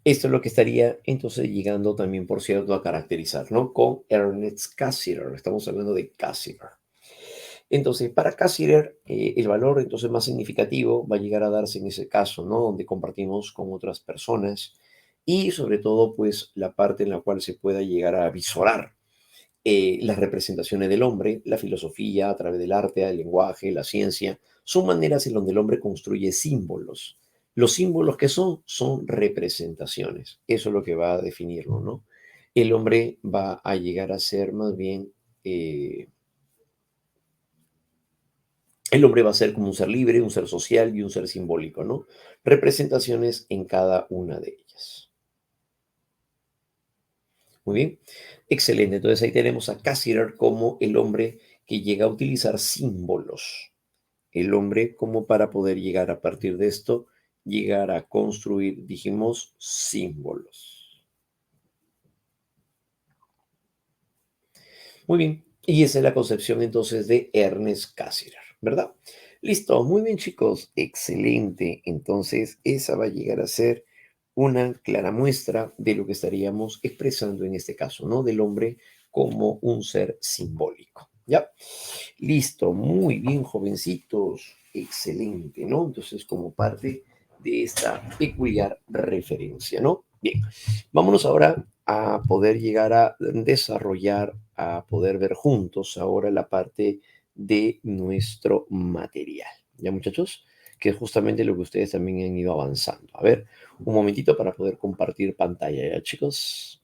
Esto es lo que estaría entonces llegando también, por cierto, a caracterizar, ¿no? Con Ernest Cassirer. Estamos hablando de Cassirer. Entonces, para Cassirer, el valor entonces más significativo va a llegar a darse en ese caso, ¿no? Donde compartimos con otras personas y sobre todo, pues, la parte en la cual se pueda llegar a visorar las representaciones del hombre, la filosofía, a través del arte, el lenguaje, la ciencia, son maneras en donde el hombre construye símbolos. Los símbolos que son representaciones. Eso es lo que va a definirlo, ¿no? El hombre va a llegar a ser más bien, el hombre va a ser como un ser libre, un ser social y un ser simbólico, ¿no? Representaciones en cada una de ellas. Muy bien, excelente. Entonces ahí tenemos a Cassirer como el hombre que llega a utilizar símbolos. El hombre como para poder llegar a partir de esto, llegar a construir, dijimos, símbolos. Muy bien, y esa es la concepción entonces de Ernest Cassirer, ¿verdad? Listo, muy bien chicos, excelente. Entonces esa va a llegar a ser una clara muestra de lo que estaríamos expresando en este caso, ¿no? Del hombre como un ser simbólico, ¿ya? Listo, muy bien, jovencitos, excelente, ¿no? Entonces, como parte de esta peculiar referencia, ¿no? Bien, vámonos ahora a poder llegar a desarrollar, a poder ver juntos ahora la parte de nuestro material, ¿ya, muchachos? Que es justamente lo que ustedes también han ido avanzando. A ver, un momentito para poder compartir pantalla, ¿ya, chicos?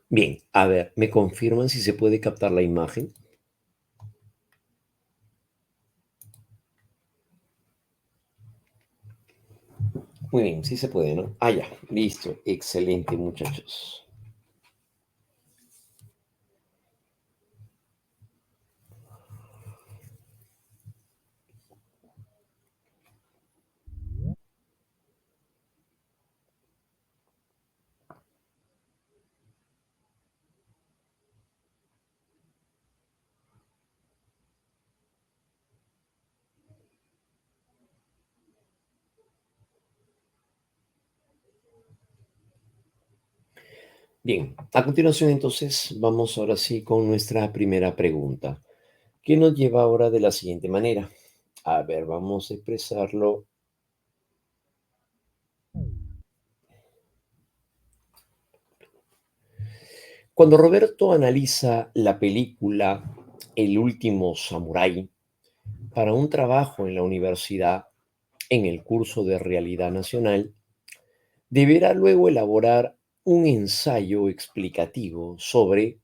Bien, a ver, ¿me confirman si se puede captar la imagen? Muy bien, sí se puede, ¿no? Ah, ya, listo, excelente, muchachos. Bien, a continuación entonces vamos ahora sí con nuestra primera pregunta, que nos lleva ahora de la siguiente manera. A ver, vamos a expresarlo. Cuando Roberto analiza la película El último samurái para un trabajo en la universidad en el curso de Realidad Nacional, deberá luego elaborar un ensayo explicativo sobre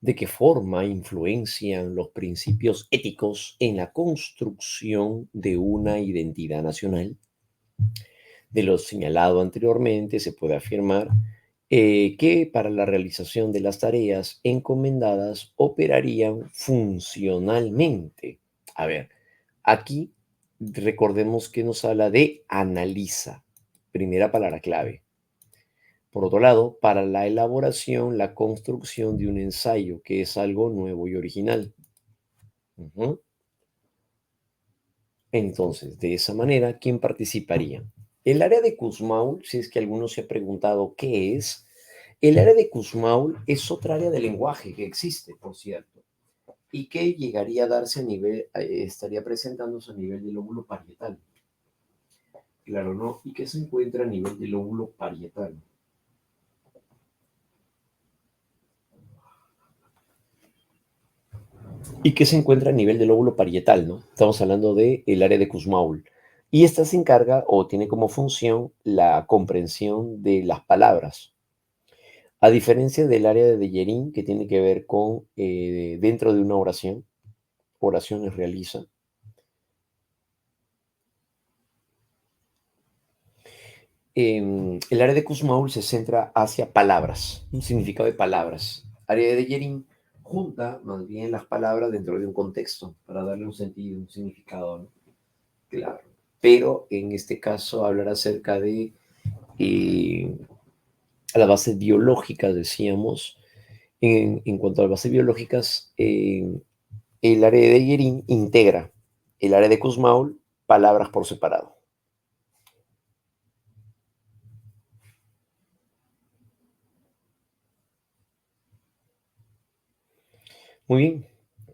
de qué forma influencian los principios éticos en la construcción de una identidad nacional. De lo señalado anteriormente, se puede afirmar que para la realización de las tareas encomendadas operarían funcionalmente. A ver, aquí recordemos que nos habla de analiza, primera palabra clave. Por otro lado, para la elaboración, la construcción de un ensayo, que es algo nuevo y original. Ujú. Entonces, de esa manera, ¿quién participaría? El área de Kussmaul, si es que alguno se ha preguntado qué es, el área de Kussmaul es otra área de lenguaje que existe, por cierto, y que llegaría a darse a nivel, estaría presentándose a nivel del lóbulo parietal. Claro, ¿no? ¿Y qué se encuentra a nivel del lóbulo parietal? ¿Y qué se encuentra a nivel del lóbulo parietal, no? Estamos hablando del área de Kussmaul. Y esta se encarga o tiene como función la comprensión de las palabras. A diferencia del área de Deyerin, que tiene que ver con dentro de una oración, oraciones realiza. El área de Kussmaul se centra hacia palabras, un significado de palabras. Área de Deyerin junta más bien las palabras dentro de un contexto para darle un sentido, un significado, ¿no? Claro. Pero en este caso hablar acerca de eh, a las bases biológicas, decíamos. En cuanto a las bases biológicas, el área de Guerin integra el área de Kussmaul, palabras por separado. Muy bien.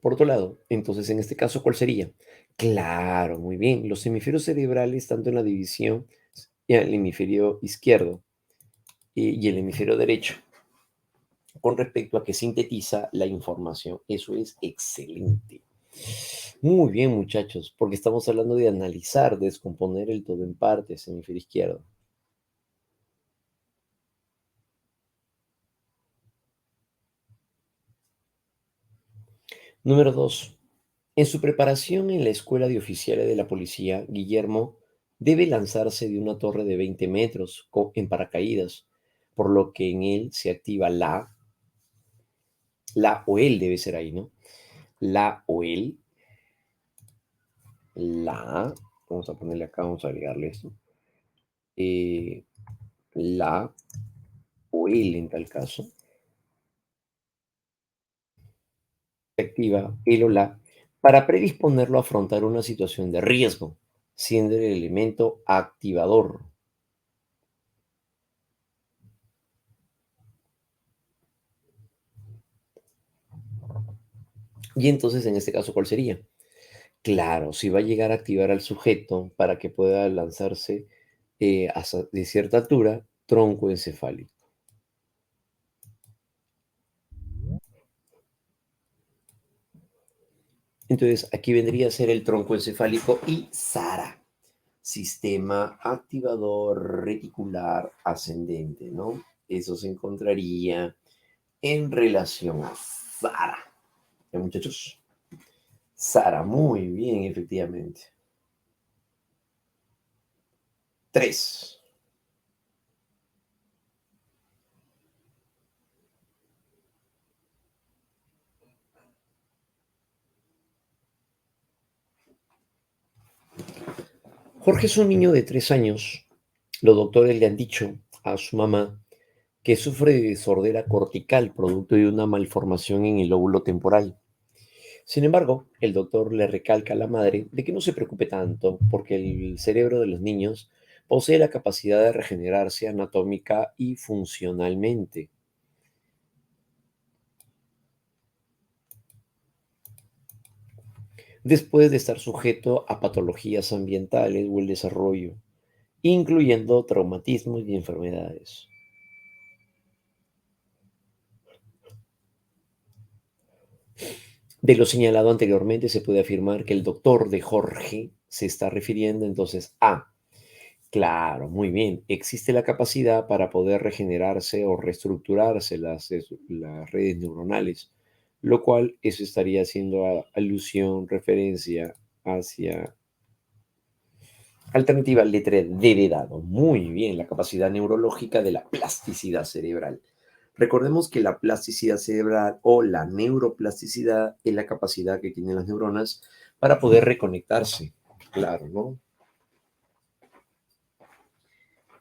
Por otro lado, entonces en este caso, ¿cuál sería? Claro, muy bien. Los hemisferios cerebrales, tanto en la división, el hemisferio izquierdo y el hemisferio derecho, con respecto a que sintetiza la información. Eso es excelente. Muy bien, muchachos, porque estamos hablando de analizar, descomponer el todo en partes, hemisferio izquierdo. Número 2. En su preparación en la Escuela de Oficiales de la Policía, Guillermo debe lanzarse de una torre de 20 metros en paracaídas, por lo que en él se activa la o él debe ser ahí, ¿no? La o él, la, vamos a ponerle acá, vamos a agregarle esto, eh, la o él en tal caso, se activa el o la para predisponerlo a afrontar una situación de riesgo, siendo el elemento activador. Y entonces, en este caso, ¿cuál sería? Claro, si va a llegar a activar al sujeto para que pueda lanzarse de cierta altura, tronco encefálico. Entonces, aquí vendría a ser el tronco encefálico y SARA, sistema activador reticular ascendente, ¿no? Eso se encontraría en relación a Sara. ¿Ya, muchachos? Sara, muy bien, efectivamente. 3. Jorge es un niño de 3 años. Los doctores le han dicho a su mamá que sufre de sordera cortical producto de una malformación en el lóbulo temporal. Sin embargo, el doctor le recalca a la madre de que no se preocupe tanto porque el cerebro de los niños posee la capacidad de regenerarse anatómica y funcionalmente. Después de estar sujeto a patologías ambientales o el desarrollo, incluyendo traumatismos y enfermedades. De lo señalado anteriormente, se puede afirmar que el doctor de Jorge se está refiriendo entonces a, claro, muy bien, existe la capacidad para poder regenerarse o reestructurarse las redes neuronales, lo cual eso estaría haciendo alusión, referencia hacia alternativa letra D de dado. Muy bien, la capacidad neurológica de la plasticidad cerebral. Recordemos que la plasticidad cerebral o la neuroplasticidad es la capacidad que tienen las neuronas para poder reconectarse. Claro, ¿no?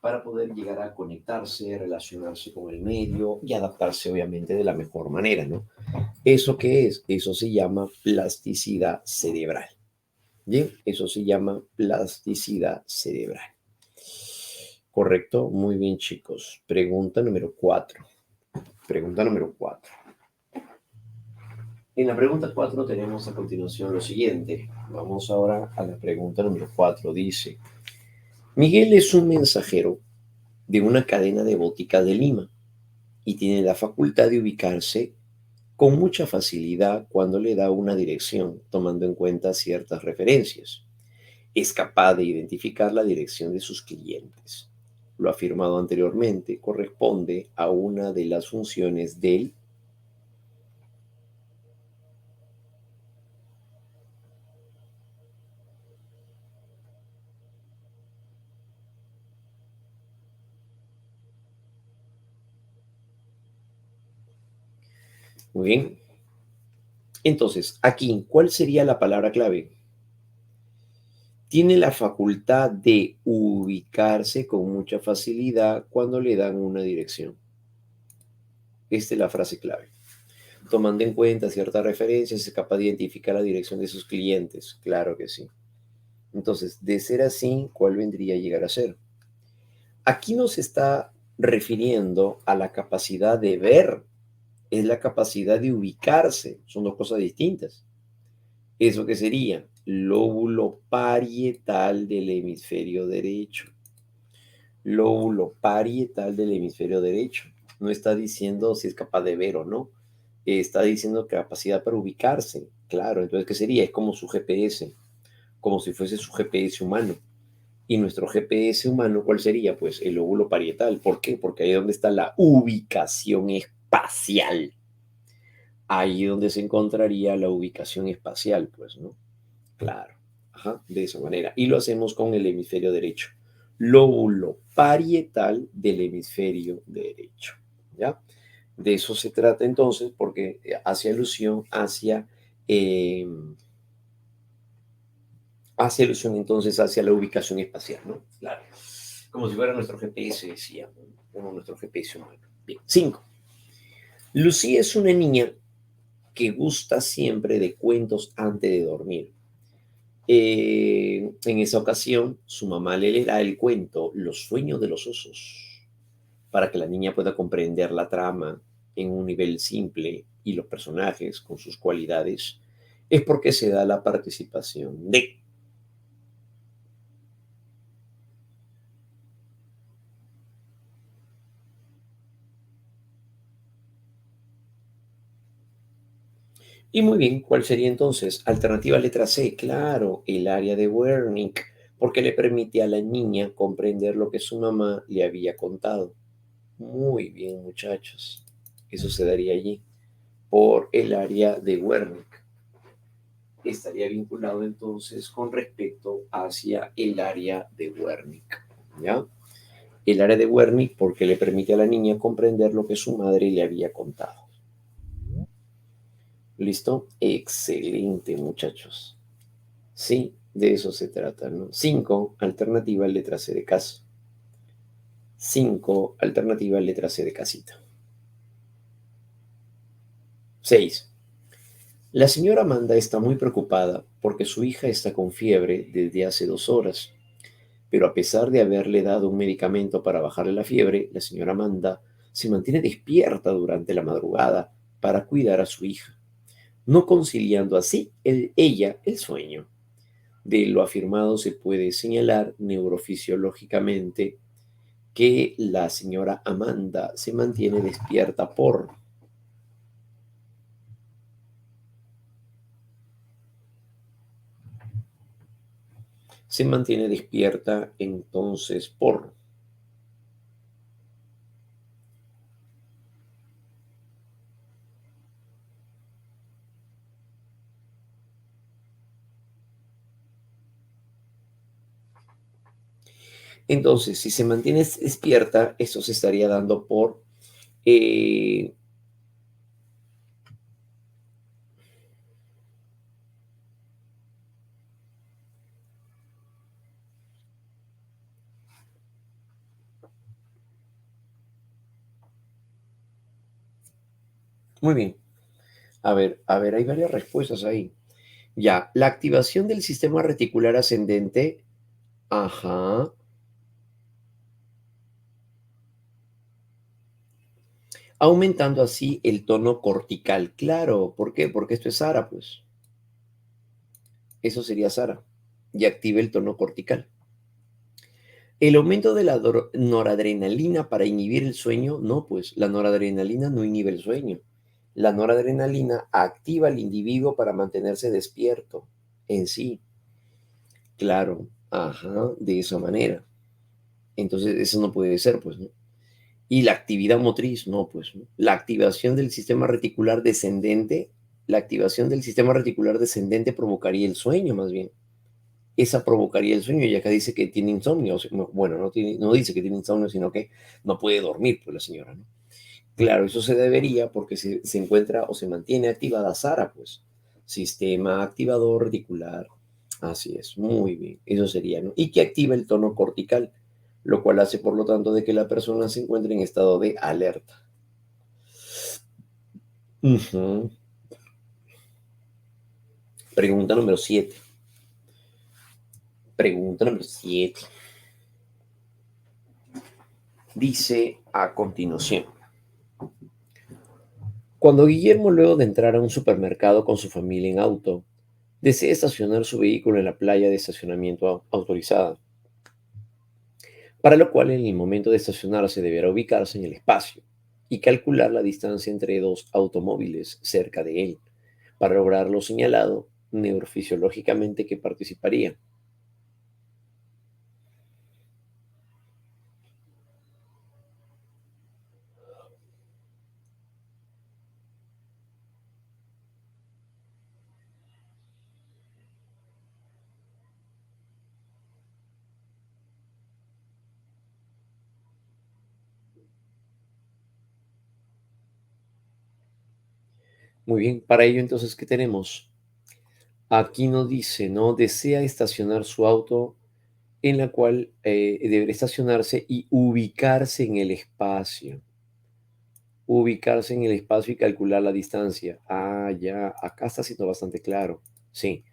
Para poder llegar a conectarse, relacionarse con el medio y adaptarse obviamente de la mejor manera, ¿no? ¿Eso qué es? Eso se llama plasticidad cerebral. Bien, eso se llama plasticidad cerebral. Correcto, muy bien chicos. Pregunta número 4. Pregunta número 4. En la pregunta 4 tenemos a continuación lo siguiente. Vamos ahora a la pregunta número 4. Dice, Miguel es un mensajero de una cadena de boticas de Lima y tiene la facultad de ubicarse con mucha facilidad cuando le da una dirección, tomando en cuenta ciertas referencias. Es capaz de identificar la dirección de sus clientes. Lo afirmado anteriormente corresponde a una de las funciones del... Muy bien. Entonces, aquí, ¿cuál sería la palabra clave? Tiene la facultad de ubicarse con mucha facilidad cuando le dan una dirección. Esta es la frase clave. Tomando en cuenta ciertas referencias, es capaz de identificar la dirección de sus clientes. Claro que sí. Entonces, de ser así, ¿cuál vendría a llegar a ser? Aquí nos está refiriendo a la capacidad de ver, es la capacidad de ubicarse. Son dos cosas distintas. ¿Eso qué sería? Lóbulo parietal del hemisferio derecho. Lóbulo parietal del hemisferio derecho. No está diciendo si es capaz de ver o no. Está diciendo capacidad para ubicarse. Claro, entonces, ¿qué sería? Es como su GPS, como si fuese su GPS humano. Y nuestro GPS humano, ¿cuál sería? Pues el lóbulo parietal. ¿Por qué? Porque ahí es donde está la ubicación espacial. Ahí es donde se encontraría la ubicación espacial, pues, ¿no? Claro. Ajá, de esa manera. Y lo hacemos con el hemisferio derecho. Lóbulo parietal del hemisferio derecho. ¿Ya? De eso se trata entonces, porque eh, hace alusión entonces hacia la ubicación espacial, ¿no? Claro. Como si fuera nuestro GPS, decía, uno nuestro GPS humano. Bien. 5. Lucía es una niña que gusta siempre de cuentos antes de dormir. En esa ocasión, su mamá le leerá el cuento Los sueños de los osos, para que la niña pueda comprender la trama en un nivel simple y los personajes con sus cualidades. Es porque se da la participación de... Y muy bien, ¿cuál sería entonces? Alternativa letra C, claro, el área de Wernicke, porque le permite a la niña comprender lo que su mamá le había contado. Muy bien, muchachos. Eso se daría allí, por el área de Wernicke. Estaría vinculado entonces con respecto hacia el área de Wernicke, ¿ya? El área de Wernicke porque le permite a la niña comprender lo que su madre le había contado. ¿Listo? Excelente, muchachos. Sí, de eso se trata, ¿no? 5, alternativa, letra C de caso. 5, alternativa, letra C de casita. 6. La señora Amanda está muy preocupada porque su hija está con fiebre desde hace 2 horas, pero a pesar de haberle dado un medicamento para bajarle la fiebre, la señora Amanda se mantiene despierta durante la madrugada para cuidar a su hija, no conciliando así ella el sueño. De lo afirmado se puede señalar neurofisiológicamente que la señora Amanda se mantiene despierta por... Se mantiene despierta entonces por... Entonces, si se mantiene despierta, eso se estaría dando por... eh, muy bien. A ver, hay varias respuestas ahí. Ya, la activación del sistema reticular ascendente, ajá, aumentando así el tono cortical. Claro, ¿por qué? Porque esto es Sara, pues. Eso sería Sara. Y activa el tono cortical. El aumento de la noradrenalina para inhibir el sueño, no, pues la noradrenalina no inhibe el sueño. La noradrenalina activa al individuo para mantenerse despierto en sí. Claro, ajá, de esa manera. Entonces, eso no puede ser, pues, ¿no? Y la actividad motriz, no, pues, ¿no? La activación del sistema reticular descendente, la activación del sistema reticular descendente provocaría el sueño, más bien. Esa provocaría el sueño y acá dice que tiene insomnio. O sea, bueno, no dice que tiene insomnio, sino que no puede dormir, pues la señora, ¿no? Claro, eso se debería porque se encuentra o se mantiene activada SARA, pues. Sistema activador reticular. Así es, muy bien. Eso sería, ¿no? Y que activa el tono cortical, lo cual hace, por lo tanto, de que la persona se encuentre en estado de alerta. Ujú. Pregunta número 7. Pregunta número 7. Dice a continuación. Cuando Guillermo, luego de entrar a un supermercado con su familia en auto, desea estacionar su vehículo en la playa de estacionamiento autorizada, para lo cual en el momento de estacionarse deberá ubicarse en el espacio y calcular la distancia entre dos automóviles cerca de él, para lograr lo señalado neurofisiológicamente que participaría. Muy bien, para ello entonces, ¿qué tenemos? Aquí nos dice, ¿no? Desea estacionar su auto en la cual deberá estacionarse y ubicarse en el espacio. Ubicarse en el espacio y calcular la distancia. Ah, ya, acá está siendo bastante claro. Sí.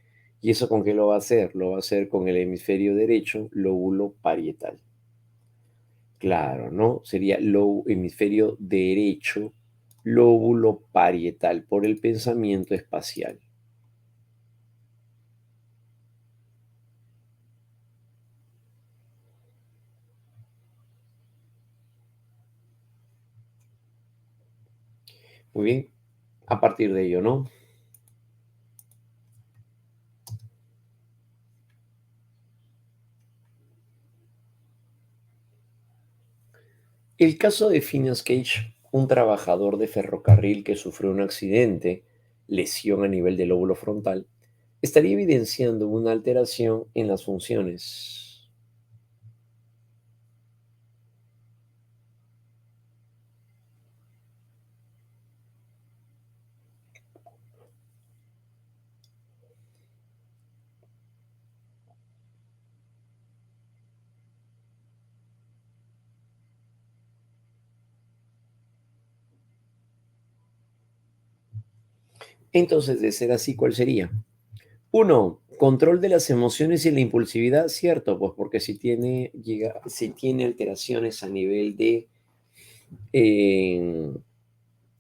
¿Y eso con qué lo va a hacer? Lo va a hacer con el hemisferio derecho, lóbulo parietal. Claro, ¿no? Sería hemisferio derecho, lóbulo parietal, por el pensamiento espacial. Muy bien. A partir de ello, ¿no? El caso de Phineas Cage. Un trabajador de ferrocarril que sufrió un accidente, lesión a nivel del lóbulo frontal, estaría evidenciando una alteración en las funciones. Entonces, de ser así, ¿cuál sería? Uno, control de las emociones y la impulsividad, cierto, pues porque si tiene alteraciones a nivel de eh,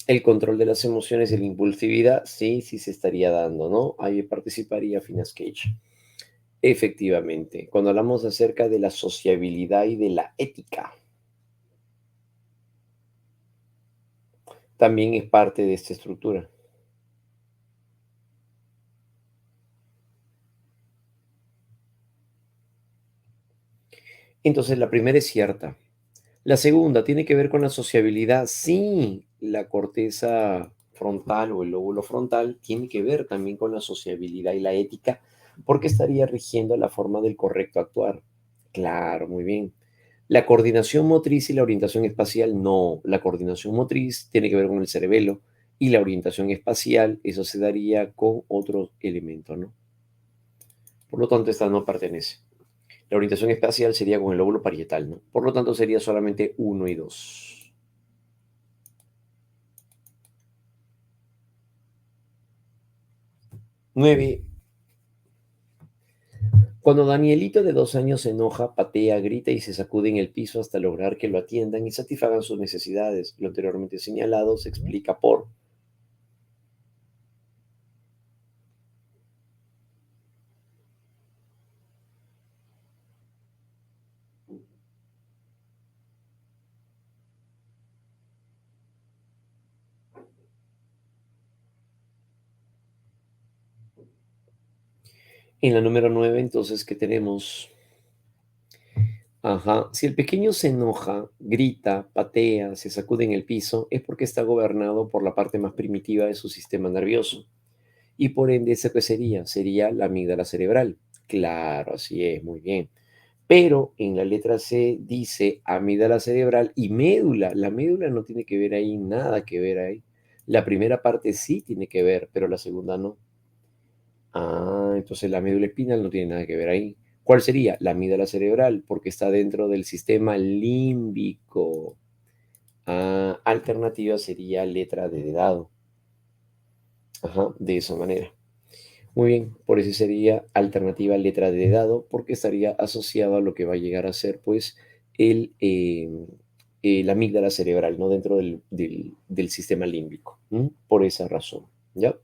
el control de las emociones y la impulsividad, sí, sí se estaría dando, ¿no? Ahí participaría Finas Cage. Efectivamente, cuando hablamos acerca de la sociabilidad y de la ética, también es parte de esta estructura. Entonces, la primera es cierta. La segunda tiene que ver con la sociabilidad. Sí, la corteza frontal o el lóbulo frontal tiene que ver también con la sociabilidad y la ética, porque estaría rigiendo la forma del correcto actuar. Claro, muy bien. La coordinación motriz y la orientación espacial, no. La coordinación motriz tiene que ver con el cerebelo y la orientación espacial, eso se daría con otro elemento, ¿no? Por lo tanto, esta no pertenece. La orientación espacial sería con el lóbulo parietal, ¿no? Por lo tanto, sería solamente uno y 2. 9. Cuando Danielito de 2 años se enoja, patea, grita y se sacude en el piso hasta lograr que lo atiendan y satisfagan sus necesidades. Lo anteriormente señalado se explica por. En la número 9, entonces, ¿qué tenemos? Ajá. Si el pequeño se enoja, grita, patea, se sacude en el piso, es porque está gobernado por la parte más primitiva de su sistema nervioso. Y por ende, ¿eso qué sería? Sería la amígdala cerebral. Claro, así es, muy bien. Pero en la letra C dice amígdala cerebral y médula. La médula no tiene que ver ahí, nada que ver ahí. La primera parte sí tiene que ver, pero la segunda no. Ah, entonces la médula espinal no tiene nada que ver ahí. ¿Cuál sería? La amígdala cerebral, porque está dentro del sistema límbico. Ah, alternativa sería letra D de dado. Ajá, de esa manera. Muy bien, por eso sería alternativa letra D de dado, porque estaría asociado a lo que va a llegar a ser, pues, la amígdala cerebral, ¿no? Dentro del sistema límbico. Por esa razón, ¿ya?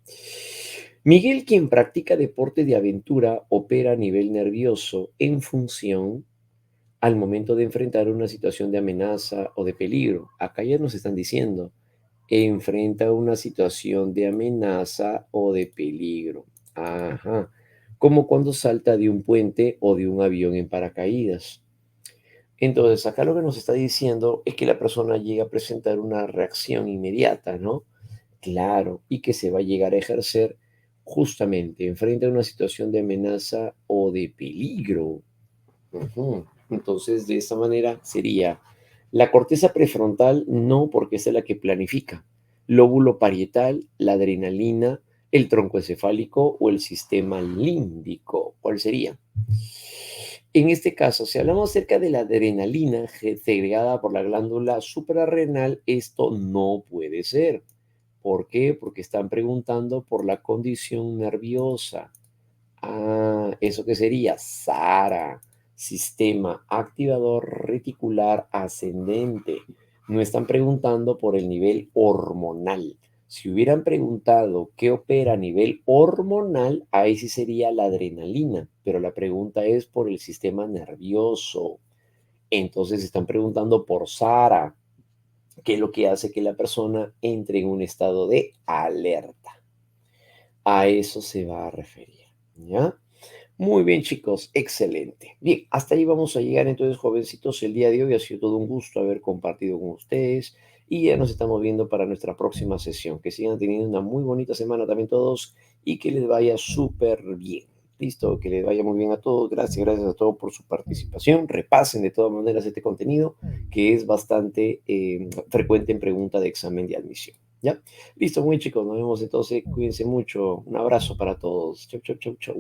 Miguel, quien practica deporte de aventura, opera a nivel nervioso en función al momento de enfrentar una situación de amenaza o de peligro. Acá ya nos están diciendo, enfrenta una situación de amenaza o de peligro. Ajá. Como cuando salta de un puente o de un avión en paracaídas. Entonces, acá lo que nos está diciendo es que la persona llega a presentar una reacción inmediata, ¿no? Claro, y que se va a llegar a ejercer justamente enfrente a una situación de amenaza o de peligro. Ujú. Entonces, de esta manera sería la corteza prefrontal, no, porque esa es la que planifica. Lóbulo parietal, la adrenalina, el tronco encefálico o el sistema límbico. ¿Cuál sería? En este caso, si hablamos acerca de la adrenalina segregada por la glándula suprarrenal, esto no puede ser. ¿Por qué? Porque están preguntando por la condición nerviosa. Ah, ¿eso qué sería? SARA, sistema activador reticular ascendente. No están preguntando por el nivel hormonal. Si hubieran preguntado qué opera a nivel hormonal, ahí sí sería la adrenalina, pero la pregunta es por el sistema nervioso. Entonces están preguntando por SARA, que es lo que hace que la persona entre en un estado de alerta. A eso se va a referir, ¿ya? Muy bien, chicos, excelente. Bien, hasta ahí vamos a llegar entonces, jovencitos. El día de hoy ha sido todo un gusto haber compartido con ustedes y ya nos estamos viendo para nuestra próxima sesión. Que sigan teniendo una muy bonita semana también todos y que les vaya súper bien. Listo, que les vaya muy bien a todos. Gracias, gracias a todos por su participación. Repasen de todas maneras este contenido que es bastante frecuente en pregunta de examen de admisión. ¿Ya? Listo, muy chicos, nos vemos entonces. Cuídense mucho. Un abrazo para todos. Chau, chau, chau, chau.